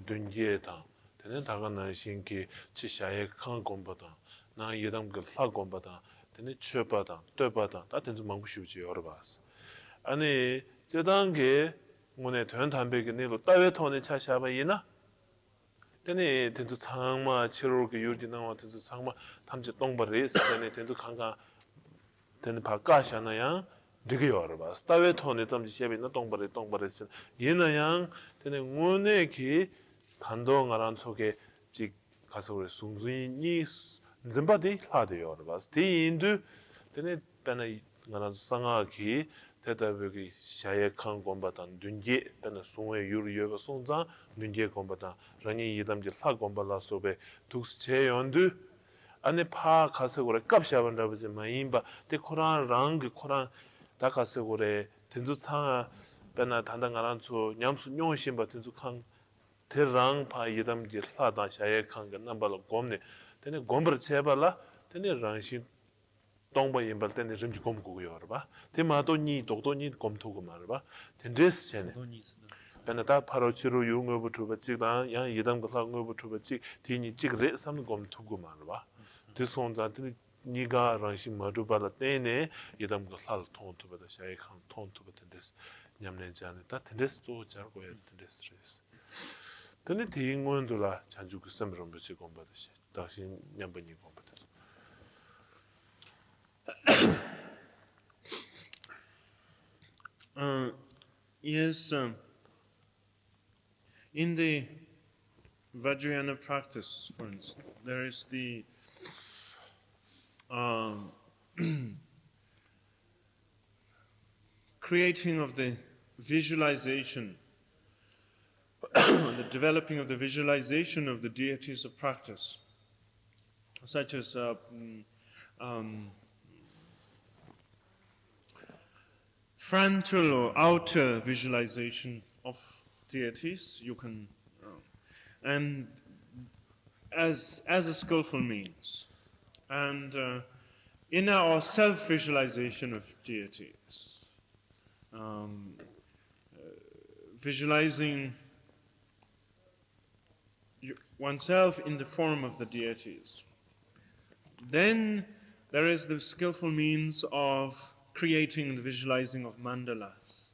든지에다 되는 다가나 신기 지샤에 강 공부다 나 예담게 사 공부다 되네 취업받아 되받아 다 된지 망부시우지 여러 봤어 아니 저 단계 오늘 된 담배게 내로 따외 톤의 차샤바이나 tene tentu changma chiro ge yurdi na wa tentu changma tamje 똥바레스 tene tentu khanga tene ba ka shana ya 되게 여러 봐. 스타웨 톤에 tamje shebe na 똥바레 신 얘나 양 tene ngone ki 단도 ngaran 속에 직 가서 그래 숭숭이 짐바디 하대 여러 봐. 스티인도 tene pena ngaran 상하기 대답이 샤예칸 공바단 둔게 pena 송에 유르여가 송자 둔게 공바단 라니 이담지 사 공발라소베 독스 제연도 안에 파 가서 그래 값샤반다 버지 마임바 데 코란 랑그 코란 다 가서 그래 된주 상아 pena 단단가란 초 냠수 용신 버튼 칸 대랑 파 이담지 사다 샤예칸 그 넘발로 곰네 되네 곰버 제발라 되네 랑신 동바 임발 때는 좀 곰고 요르바 테마도니 독도니 곰토고 말바 텐데스 챤네 베나다 바로 치료 용어부 주버직다 양 이당 부사 용어부 주버직 디니 찍레 삼 곰토고 말바 드손자들 니가 랑시 마두발라 때네 이당 부사 통토버다 샤이칸 통토버 텐데스 냠네 자네다 텐데스 또 자고 해 텐데스 레스 근데 대인원들라 자주 그 섬으로 붙이 공부하듯이 당신 냠번이 공부다 Yes, in the Vajrayana practice, for instance, there is the creating of the visualization, the developing of the visualization of the deities of practice, such as frontal or outer visualization of deities. You can, and as a skillful means, and inner or self-visualization of deities, visualizing oneself in the form of the deities. Then there is the skillful means of creating and visualizing of mandalas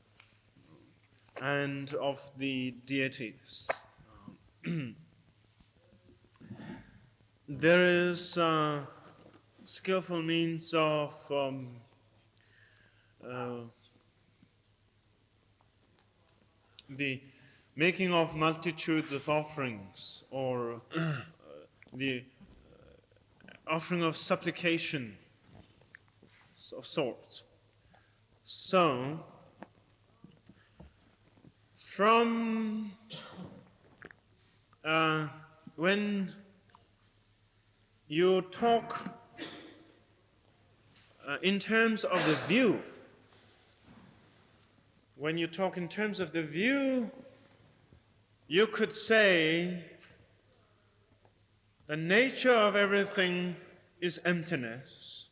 and of the deities. There is skillful means of the making of multitudes of offerings, or the offering of supplication of sorts. So, from when you talk in terms of the view, you could say the nature of everything is emptiness,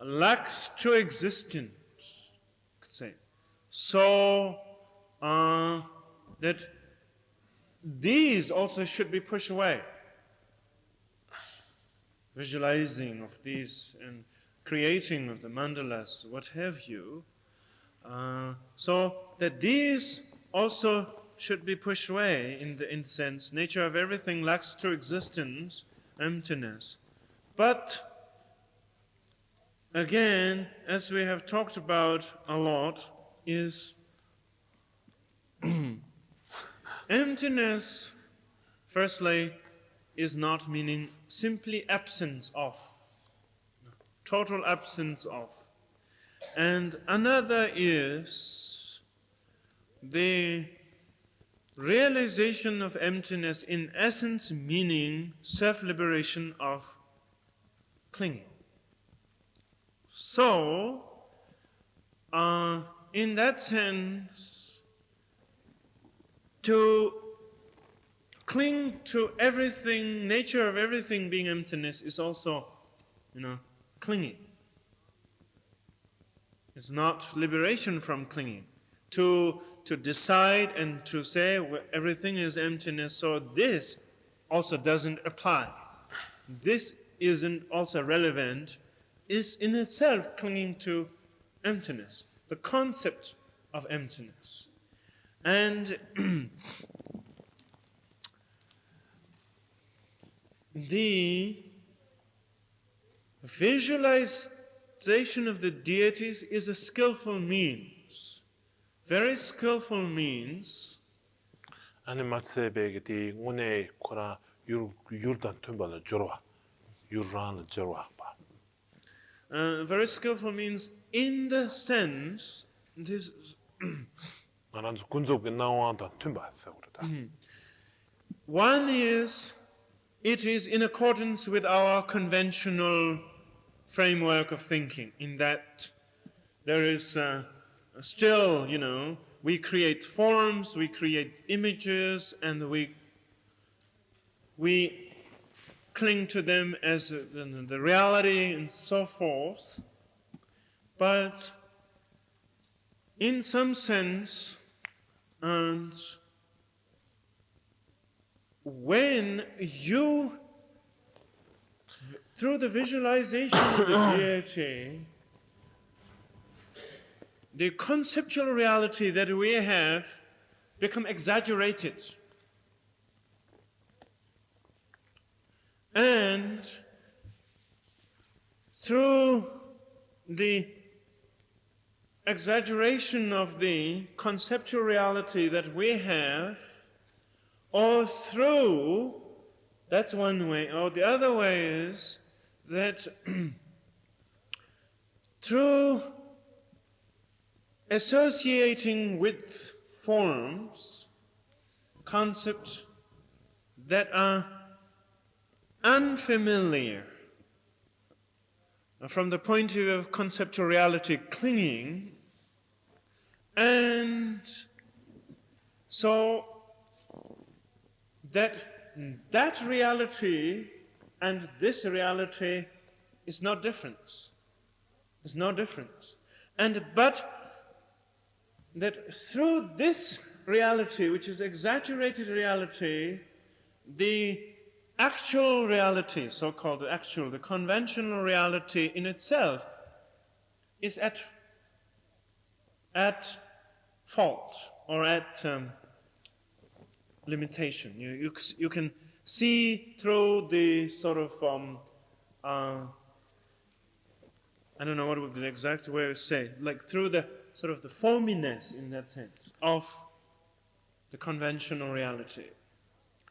lacks true existence, could say. So that these also should be pushed away. Visualizing of these and creating of the mandalas, what have you, so that these also should be pushed away in the sense, nature of everything lacks true existence, emptiness. But again, as we have talked about a lot, is emptiness, firstly, is not meaning simply absence of, total absence of. And another is the realization of emptiness in essence meaning self-liberation of clinging. So, in that sense, to cling to everything, nature of everything being emptiness is also, clinging. It's not liberation from clinging. To decide and to say everything is emptiness, so this also doesn't apply. This isn't also relevant, is in itself clinging to emptiness, the concept of emptiness. And the visualization of the deities is a skillful means, very skillful means, 아니 마츠베게디 오네 코라 유르단 툼발을 저와 유르란을 저와 봐. very skillful means in the sense, this, 나는 군족에 나와다 툼바서 그러다. one is, it is in accordance with our conventional framework of thinking, in that there is still, we create forms, we create images, and we cling to them as the reality and so forth. But in some sense, and when you, through the visualization of the deity, the conceptual reality that we have become exaggerated. And through the exaggeration of the conceptual reality that we have, or through, that's one way, or the other way is that through associating with forms, concepts that are unfamiliar from the point of view of conceptual reality, clinging, and so that reality and this reality is no difference. There's no difference. But that through this reality, which is exaggerated reality, the actual reality, so-called actual, the conventional reality in itself is at fault or at limitation. You can see through the sort of I don't know what would be the exact way to say, like through the sort of the foaminess, in that sense, of the conventional reality.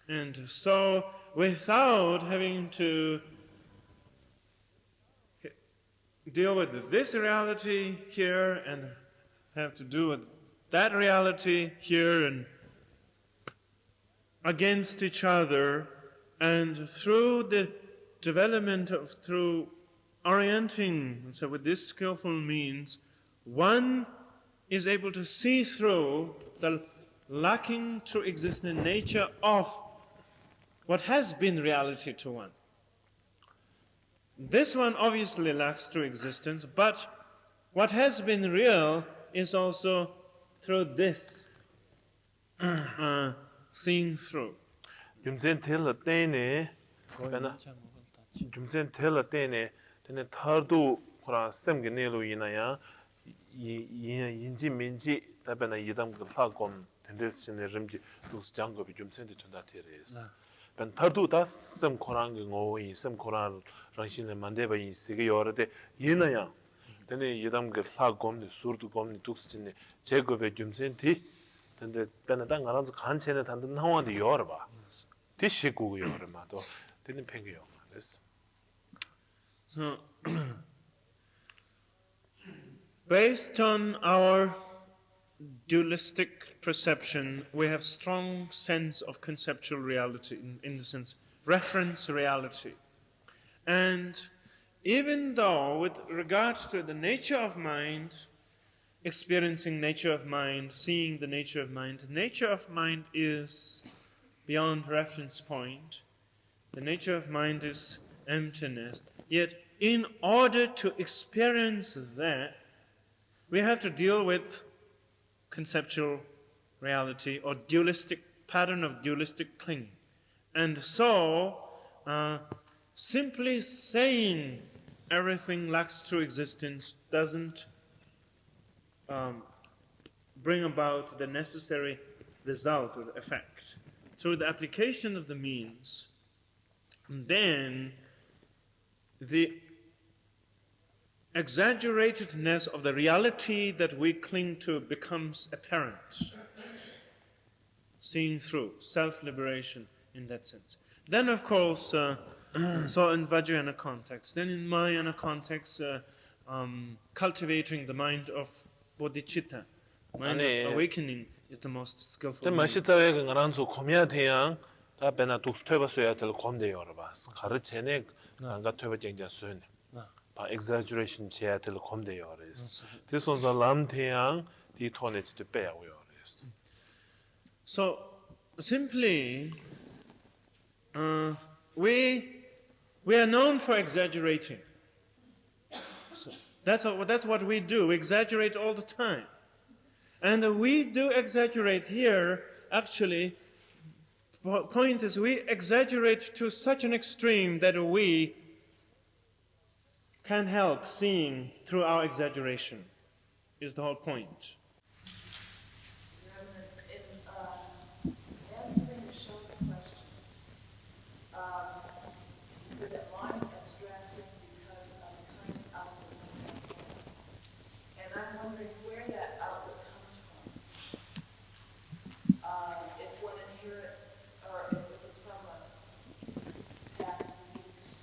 And so, without having to deal with this reality here and have to do with that reality here and against each other, and through the development of, through orienting, so with this skillful means, one is able to see through the lacking true existent nature of what has been reality to one. This one obviously lacks true existence, but what has been real is also through this seeing through. 줌센 텔러 때네 줌센 텔러 때네 근데 타도 그라 셈게 내로 이나야 인지 민지 답변에 이담 그 파곰 텐데스네 림지 두스 장거비 줌센데 튼다 테레스 반 타도다 셈 코랑 고이 셈 코랑 랑신에 만데바 이스게 요르데 이나야 근데 이담 그 파곰 수르도 곰니 두스진네 제거베 줌센티 근데 변하다 가라서 간체네 단든 나와도 요르 봐 티시고 요르 마도 되는 팽이요 그래서 So, based on our dualistic perception, we have strong sense of conceptual reality, in the sense, reference reality. And even though, with regard to the nature of mind, experiencing nature of mind, seeing the nature of mind is beyond reference point. The nature of mind is emptiness. Yet, in order to experience that, we have to deal with conceptual reality or dualistic pattern of dualistic clinging. And so, simply saying everything lacks true existence doesn't bring about the necessary result or effect. Through the application of the means, then the exaggeratedness of the reality that we cling to becomes apparent, seeing through, self-liberation in that sense. Then, of course, so in Vajrayana context, then in Mahayana context, cultivating the mind of bodhicitta, mind 아니, of awakening, is the most skillful 때 means. 마시다에 그 나란수 고미야 대양 다 배나 독스퇴버 써야 될 곰대 여러 봐. 가르체네 안가 퇴버 쟁자 수는. 바 exaggeration 제야 될 곰대 여러. this 람 대양 디 토네지 때 빼야 여러. So simply, we are known for exaggerating. So that's what we do. We exaggerate all the time, and we do exaggerate here. Actually, point is we exaggerate to such an extreme that we can't help seeing through our exaggeration. Is the whole point. Answering Michelle's question, you said that mind abstracts because of the kind of outlet. And I'm wondering where that outlet comes from. If one inherits, or if it's from a past use,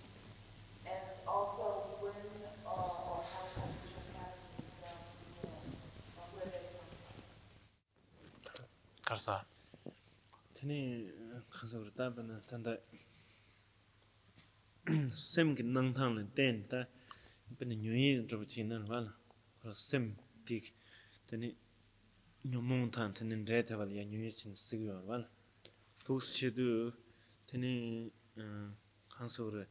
and also when or how condition passes themselves begin, or where they come from. 가르사. Tani khazur ta bana tanda sem ki nang thang le ten ta bana nyuyi ro chi nan wala ko sem tik tani nyomong than tani re ta wala ya nyuyi chin sig yo wala tos che du tani khazur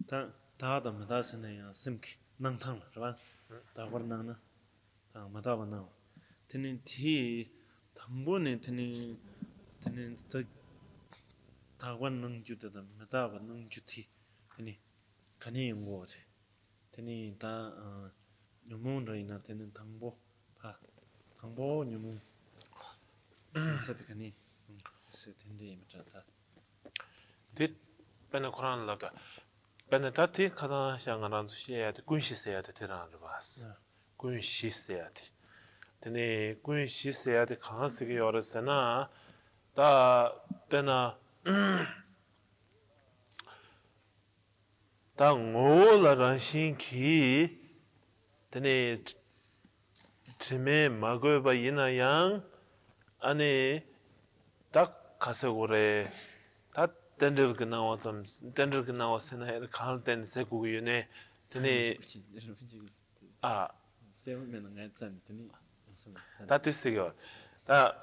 ta da ma da sene ya sem ki nang thang la wala ta war nang na ta ma da ba na tani thi thambo ne tani 다wan nang juda metawa nang juti teni kani ngo che teni ta nyomon reina teni thangbo pa thangbo nyomon sat kani se tende meta 디 배나 코란 라다. 배나 다티 가다 샹가란 수시야 돼. 군시세야 돼. 대라는 거 봤어. 군시세야 돼. 근데 군시세야 돼. 강하스게 열었으나 다 배나 다 ngōlaran 신기 근데 짐에 막어봐 이나양 안에 딱 가서 그래 다 댄들그 나와서 댄들그 나와서나 갈 때는 세고기네 근데 아 세우면 내 잔 teni 다 뜻이요 다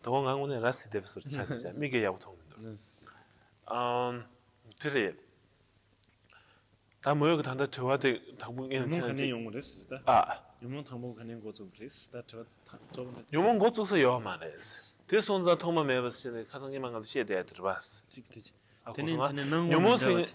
동안군의 라스 데브스 찾자 미게 야부통도 그래 다 모여가 단다 저와대 당분에는 가는 용어를 했다 아 요몬 당보 가는 거죠 그래서 다 저번에 요몬 고쪽서 요 말해 그래서 혼자 통만 매버스에 가성이만 가도 시에 대해 들어봤어 찍찍 아 teni 고소가 nang 요몬생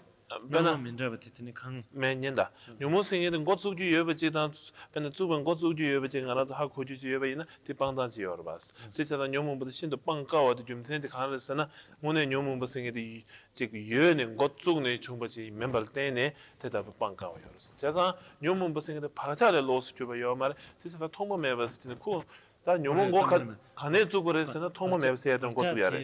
bana mindraba teni 강 매년다 요몬생이든 고쪽주 여버지다 배는 주변 고쪽주 여버지 알아서 하고 고주주 여버이나 뒷방단지 여러봤어 진짜는 요몬보다 신도 빵가와도 좀 센데 가르스나 오늘 요몬보생이 지금 여는 고쪽네 중버지 멤버 때네 대답 빵가와 여러서 제가 요몬보생이 바자를 로스 줘봐 요 말에 진짜 통모 매버스는 코다 요몬고 간에 주고래서는 통모 매버스야 된 것도 야래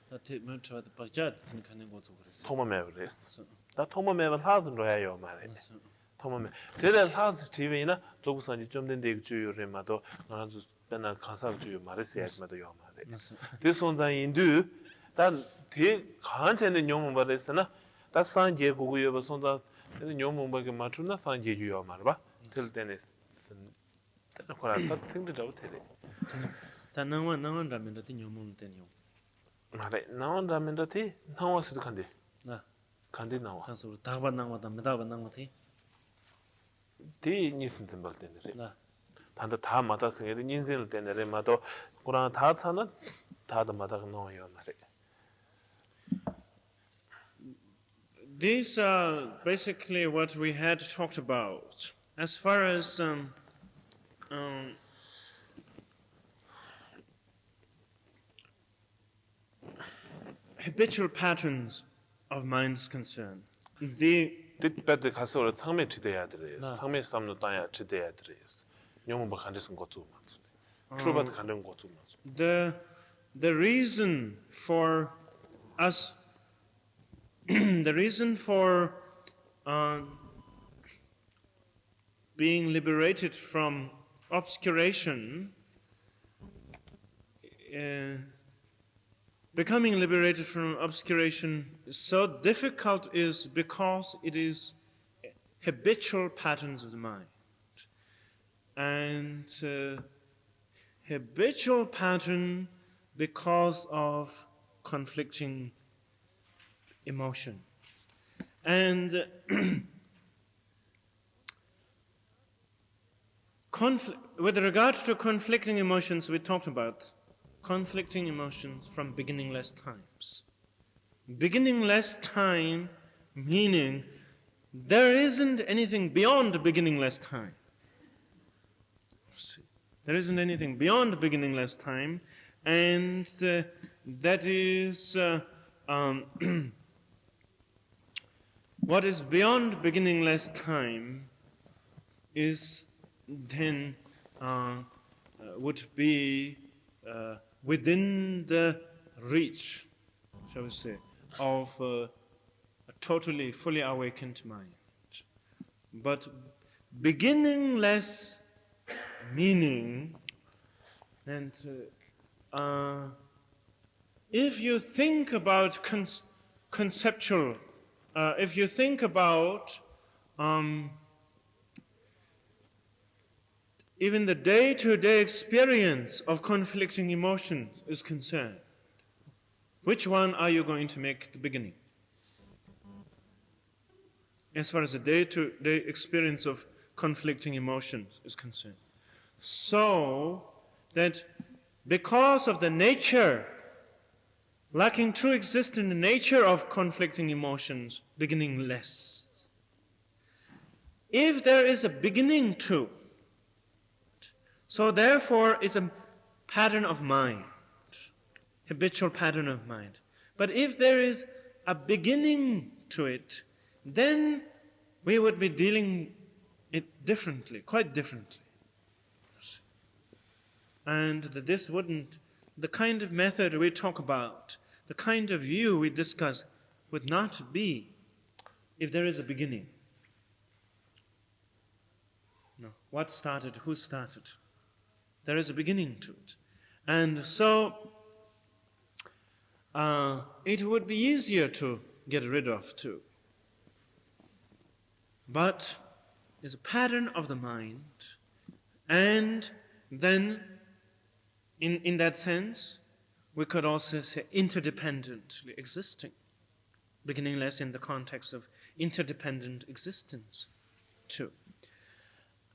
다 먼저도 바자 teni 가는 거죠 그래서 통모 매버스 다 통모 매버 하든 로야요 말에 그래서 통모메 그래 하스 TV나 조구선이 좀 된데 주요레마도 나도 배나 가사 주요 말했어야지마도 요 말에 그래서 혼자 인도 단대 간체는 용문 말했으나 딱 산제 고고여 손다 용문 밖에 맞추나 산제 주요 말 봐. 들 때는 거라 딱 생들어 되래. 다 나만 라면도 teni 요몬 teni 용 말에 나온다면도 티 나와서도 간대. 나 간대 나와. 상수 다바 나와다 메다바 나와티 티 니슨 볼 때네. 나 단다 다 맞아서 인생을 때네 마도 그러나 다 차는 다도 맞아가 나와요 말에. These are basically what we had talked about. As far as habitual patterns of mind is concerned, the 뜻배드 가서 상매 지대야 드레스. 나. 상매 삼는 땅야 지대야 드레스. 영문 뭐 간데선 것도 맞지. 트루바드 간는 것도 맞지. the reason for us the reason for being liberated from obscuration, becoming liberated from obscuration is so difficult is because it is habitual patterns of the mind. And habitual pattern because of conflicting emotion. And with regard to conflicting emotions, we talked about conflicting emotions from beginningless times. Beginningless time meaning there isn't anything beyond beginningless time. There isn't anything beyond beginningless time, and that is what is beyond beginningless time is then would be within the reach, shall we say, of a totally, fully awakened mind. But beginningless meaning, and if you think about conceptual, if you think about even the day-to-day experience of conflicting emotions is concerned, which one are you going to make the beginning? As far as the day-to-day experience of conflicting emotions is concerned. So that because of the nature, lacking true existence in the nature of conflicting emotions, beginningless. If there is a beginning to, so therefore it's a pattern of mind, habitual pattern of mind. But if there is a beginning to it, then we would be dealing it differently, quite differently. And this wouldn't, the kind of method we talk about, the kind of view we discuss would not be if there is a beginning. No. What started? Who started? There is a beginning to it. And so it would be easier to get rid of too. But it's a pattern of the mind, and then in that sense we could also say interdependently existing, beginningless in the context of interdependent existence too.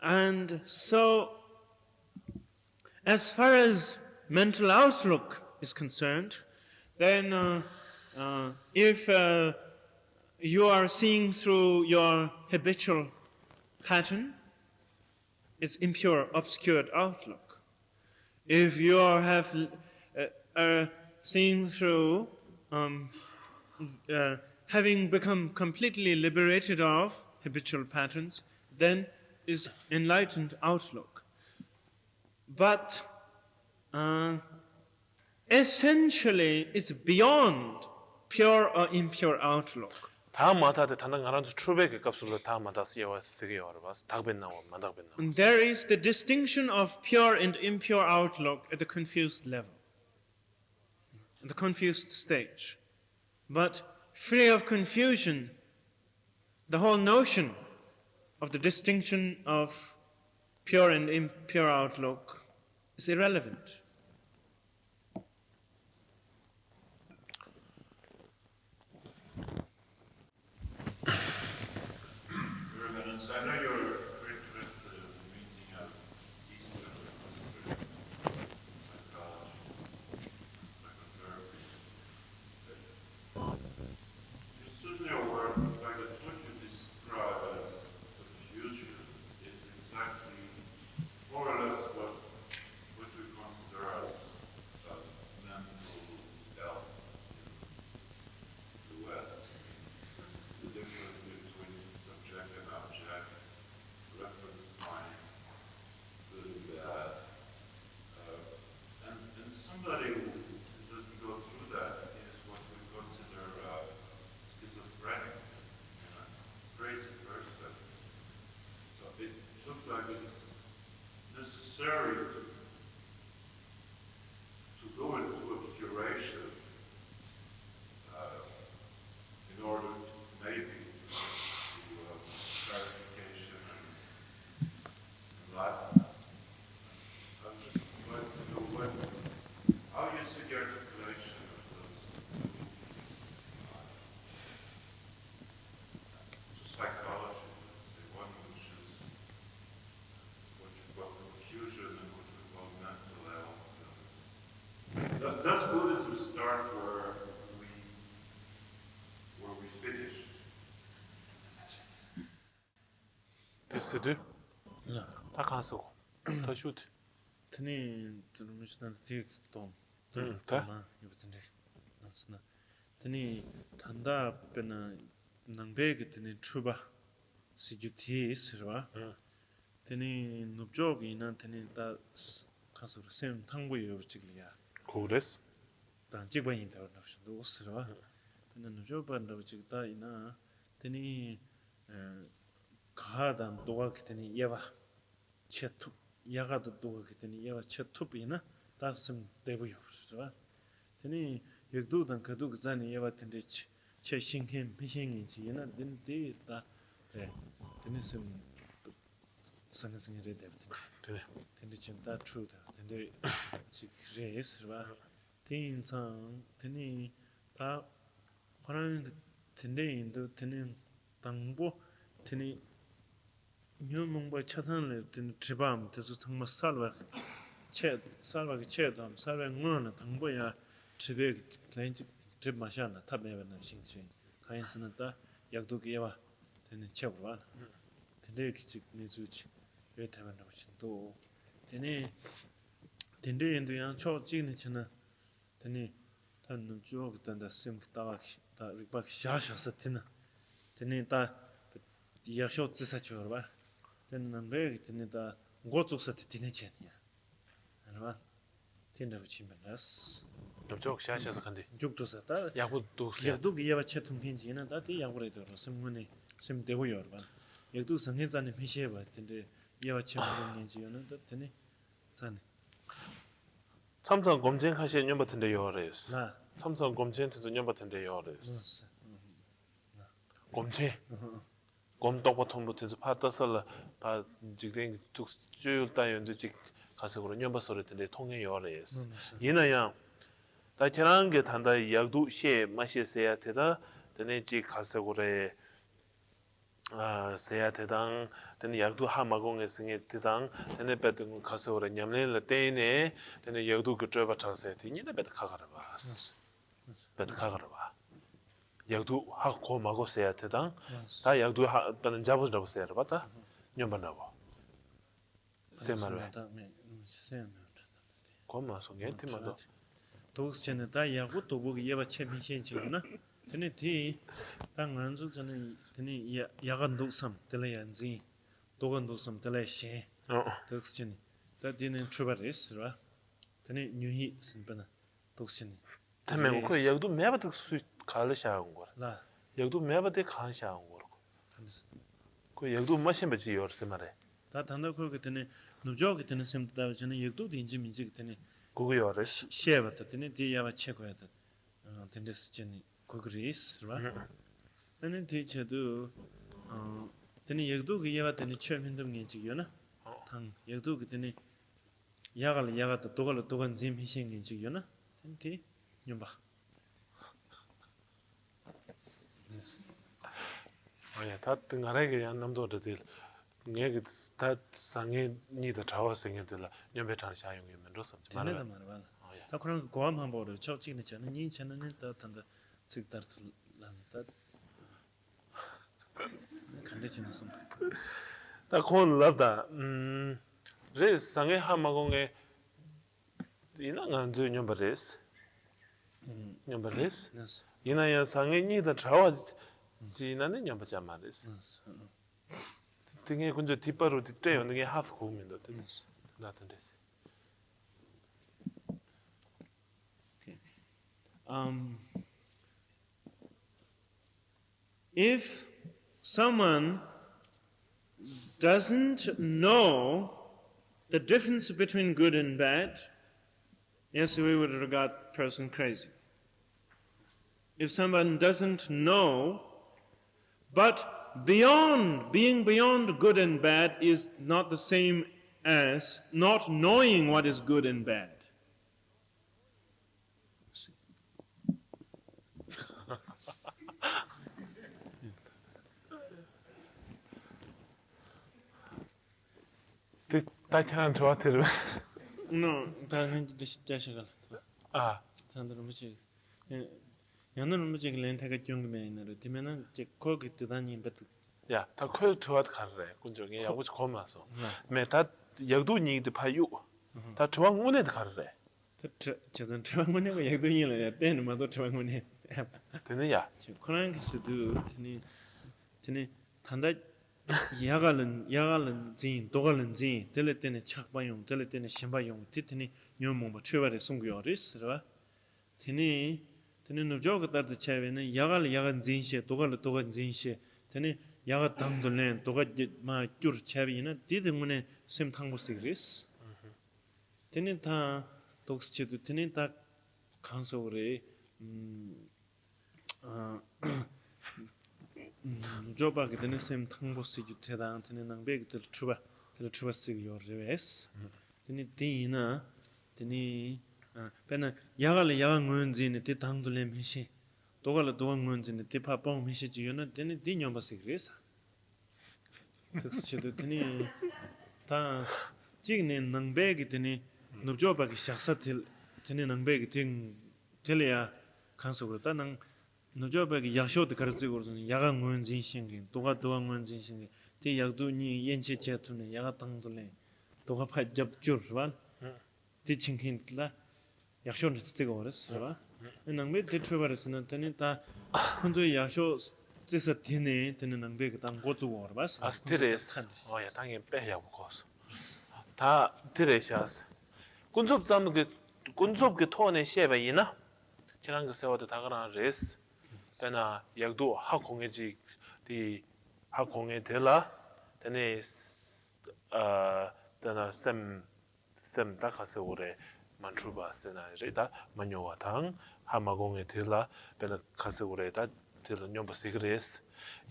And so as far as mental outlook is concerned, then if you are seeing through your habitual pattern, it's impure, obscured outlook. If you are seeing through having become completely liberated of habitual patterns, then is enlightened outlook. But essentially it's beyond pure or impure outlook. 다음 마다데 단단 가란도 출백의 값으로 다음 마다 쓰여와 쓰게 와르바스 닭변 나와 만닭변 나와. And there is the distinction of pure and impure outlook at the confused level, at the confused stage. But free of confusion, the whole notion of the distinction of pure and impure outlook is irrelevant. Your Eminence, I know you're very interested in the meeting of Eastern and Western psychology, psychotherapy. You're certainly aware of the fact that what you describe as confusion is exactly more or less what we consider like it's necessary to go into a curation in order to maybe to clarification and enlightenment. I'm just like to know how you see the articulation of those two, to psychology, let's say, one which is what you call confusion and what you call mental health. Does Buddhism start where we finish? 됐어도 다 가서 더 슛. tani tsurumushidan dik tom 다? yubutinde nasna tani tanda pena nangbegi tani chuba sijuti isirwa tani nubjogi na tani da kasur sem tangbu yubuchigliya 고레스. dan jigba yin dawa nabshindu usirwa tani nubjoba nabchigda ina tani kahadan doga ki tani yewa chetu 야가도 도가 그때니 야가 쳇투비나 다슴 대부요 그죠? teni yagdu dan kadu gzani yawa tende che shinghen pishengi chi yana den de da teni sim sanga sanga re de tende chen da true da tende chi re eswa tin sang teni da kharan tende indu teni 당보 teni nyumungba chatanle teni tribam tesu thangma salwa che salwa ke che dam salwa ngona 당보 ya tribe kleinchi trib mashana tabeba na singchi kayinsna da yakdu ke yawa teni chebwa tende kichi nizuchi ye tabana chindo teni tende indu yang cho jigni chana teni tan nu jo da sim ta ta rikba sha satina teni ta yaksho tsisa chorba teni nambe teni da gotsuk sat teni chenya anwa teni buchimbanas 좀 샤샤서 간대. 죽도 사다 야구도 yakdu ge yawa chetum pinjina da ti yakure do simune sim debu yorba yakdu sangenzani misheba tende yawa chetum pinjina da teni san 삼성 검증하시는 년 같은데 요래스. 나 삼성 검증도 년 같은데 요래스. 검증. 검독부터부터 파다설 바 지금 뚝 주요다 연주직 가서 그런 년 봤을 텐데 통해 요래스. 이나야 다처럼 게 단다 약도 시 마시세야 되다 되네 지 가서 그래 아 세야 되당 되네 약도 하마공에 승에 되당 되네 배도 가서 그래 냠내를 때네 되네 약도 그 줘봐 차세 되니네 배도 가가라 봐 배도 가가라 봐 약도 하고 마고 세야 되당 다 약도 하 받는 잡으라고 세야 봤다 냠바나고 세마르 고마서 겐티마도 도스체는 다 야구 도보기 예바 챔피언십이나 tene ti ta nganzu jane tene yagan dosam tele yanzi dogan dosam tele she dokschen ta dinen trubaris ra tene nyuhi sinpana dokschen 타면 그 여기도 매바도 수 갈르샤온 거. 라 여기도 매바데 간샤온 거. 그 여기도 마신 버지 요르세 말에. 다 단다 그 tene 누저 tene 심다 jane yeg도 dinji minji tene 그거 요르스. shebat tene di yawa cheko야 tene jane 그그리스 라 tene ti chedu tene yeg도 그 yawa tene chömendum ngejiyo나 당 yeg도 그 tene 야갈 야가도 도간 짐 희생 ngejiyo나 tene nyumba 아야 다 등하게 한 남도들 내가 다 상에 니도 자와생이들 녀배탄 사용이면 좋습. tene 말아 다 그런 고함 한번을 저 찍는 저는 니 저는 다 단다 즉다르란다 간대치는 좀 다 콘라다 제 상에 하마공에 이나간 저 녀배레스. 녀배레스. 네스 이나야 상에 니도 자와 지나는 녀배자 말레스. 등에 군저 뒷바로 뒷대 오는 게 하프 고민도 되는 나던데. If someone doesn't know the difference between good and bad, yes, we would regard person crazy. If someone doesn't know, but being beyond good and bad is not the same as not knowing what is good and bad. 다케란 좋아테르. No, 당연히 되시다시가. 아, 산들 뭐지? 야는 뭐지 렌타가 경험에 있는 되면은 제 거기 뜨다니 뱉을. 야, 다 콜 좋아트 가르래. 군정이 야고 고마서. 메타 역도 니드 파유. 다 좋은 문에도 가르래. 저는 트왕문에 약도니를 때는 마도 트왕문에. 되느냐? 지금 코란스도 드니 단다 야갈은 진 도갈은 진 될 때는 착바용 될 때는 신바용 티티니 녀몽 최바에 송교리스라 드니 누저가 따르 차베는 야간 진시 도갈 진시 드니 야가 당돌네 도가 마 쭈르 차비나 디드문에 셈탕보스그리스 드니 다 독스치도 드니 다 간소리 조바게 되는 셈 탕보스 주테다 안테는 낭베기들 추바스 요르베스 드니 디나 드니 베나 야간 문진이 디 당돌레 메시 도갈 문진이 디 파뽕 메시 지요는 드니 디 녀바스 그레사 특스치도 드니 다 지gne 낭베기 드니 노조바게 샤사틸 드니 낭베기 팅 텔레야 간소그다 낭 노조바기 야쇼드 가르치고는 야간 문진 신경 도가 문진 신경 디 약도니 연체 제투네 야가 당돌레 도가 파 잡주르반 디 칭힌틀라 약쇼는 쓰고 그랬어 낭베 대트바르스는 테니타 혼조 약쇼 제서 되네 되는 낭베 당 고주고 알바스 스트레스 야 당연히 빼야고 거서 다 드레샤스 군접 잡는 그 군접 그 토네 셰베이나 지난 그 세워도 다가나 레스 배나 약도 학공에지 디 학공에 될라 되네 되나 셈 딱하서 오래 만주바스나 이다 만요와당 하마공에 될라 배나 가서 오래다 들은 좀 시그레스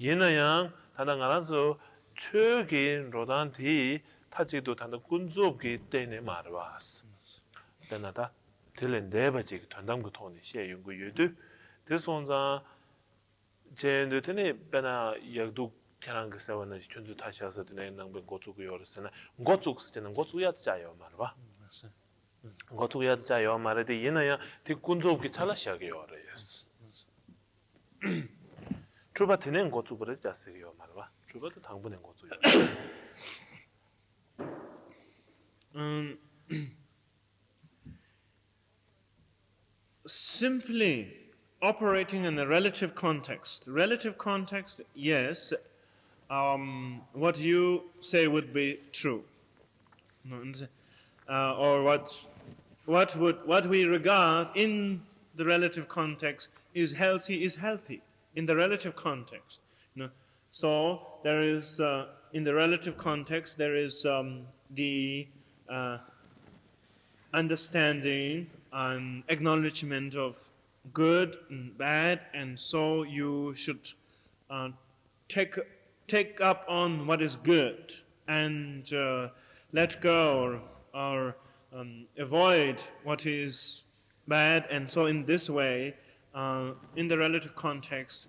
얘나양 다당 알아서 최긴 로단티 타지도 단다 군주업기 때문에 말와스 배나다 들은 네바지 단담 그 돈이 시에 연구 유도 대선자 제 느테네 배나 약도 그냥 그 세워는 전주 다시 와서 되는 능ben 고쪽이 열었으나 고쪽 쓰는 고쪽이야 자요 말봐 고쪽이야 자요 말에 얘나야 뒷군주업기 잘라시하게 열어요 주바 되는 고쪽을 자스요 말봐 주바도 당분의 고쪽이야 Simply operating in a relative context. Relative context, yes, what you say would be true, or what we regard in the relative context is healthy in the relative context. So there is in the relative context there is the understanding and acknowledgement of good and bad, and so you should take up on what is good and let go or avoid what is bad. And so in this way, in the relative context,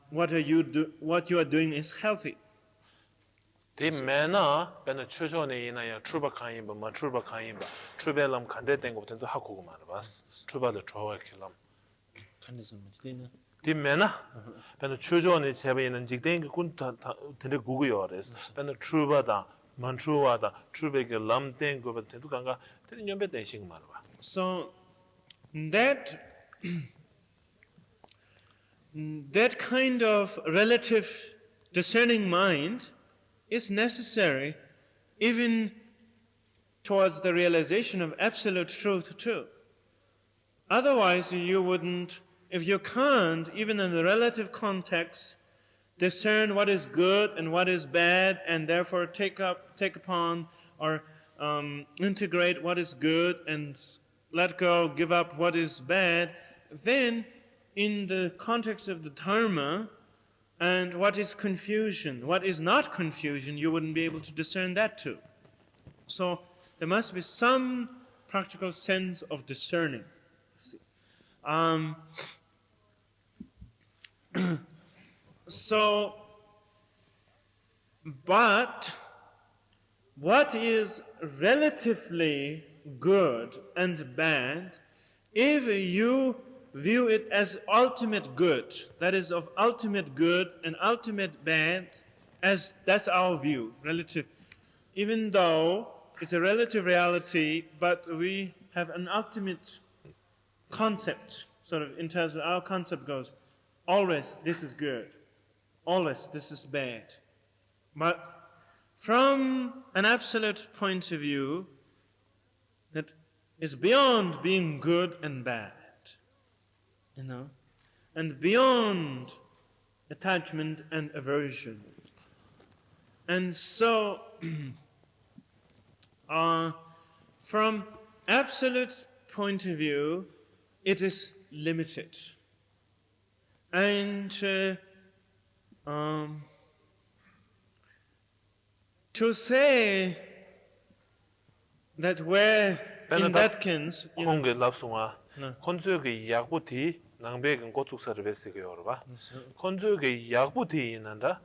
what you are doing is healthy. 디 매나 배나 최전에 이나야 출발하인 뭐 출발하인 바 출발람 간대된 것부터 하고 말아봤어 출발을 좋아할게람 간데서 뭐지나 디 매나 배나 최전에 제베는 직된 그 근데 구구요 그래서 배나 출발다 만추와다 출발게 람된 것부터 간가 되는 연배 대식 말아봐 So that kind of relative discerning mind is necessary even towards the realization of absolute truth too. Otherwise you wouldn't, if you can't, even in the relative context, discern what is good and what is bad, and therefore take upon or integrate what is good and let go, give up what is bad, then in the context of the dharma and what is confusion, what is not confusion, you wouldn't be able to discern that too. So there must be some practical sense of discerning. But what is relatively good and bad, if you view it as ultimate good, that is of ultimate good and ultimate bad, as that's our view, relative, even though it's a relative reality, but we have an ultimate concept, sort of in terms of our concept goes, always this is good, always this is bad. But from an absolute point of view, that is beyond being good and bad, and beyond attachment and aversion. And so, from absolute point of view, it is limited. And to say that where in that case, 공개 랍송아 네. 콘주의 약부티 낭백은 고축사를 베스게요 봐. 콘주의 약부티 있는다.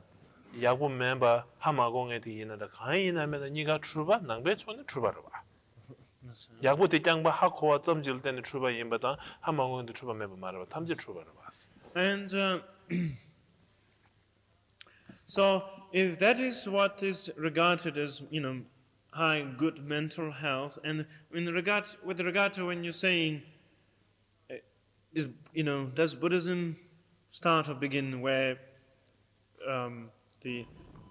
약부 멤버 하마공에 뒤에는다. 가인하면 네가 출발 낭백촌에 출발을 봐. 약부티 장바 하코와 점질 때는 출발 임바다 하마공에 출발 멤버 말아 탐지 출발을 봐. And so, if that is what is regarded as, high good mental health, and with regard to when you're saying, does Buddhism start or begin where the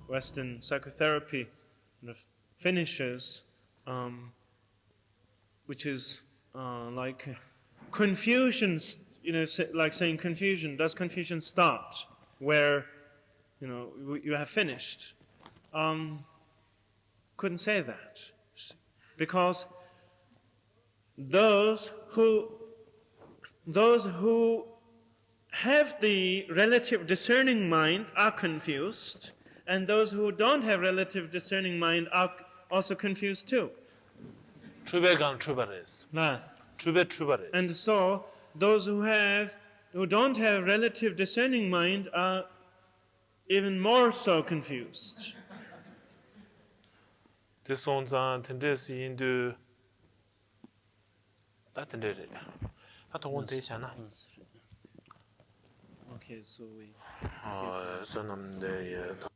Western psychotherapy finishes, which is like confusion, like saying confusion. Does confusion start where you have finished? Couldn't say that, because those who have the relative discerning mind are confused, and those who don't have relative discerning mind are also confused too. 출발간 출발했어. 출발했어. And so those who don't have relative discerning mind are even more so confused. 대송산 텐데스 인도 따텐데래. 하통원 되잖아. Okay, so we. 선남대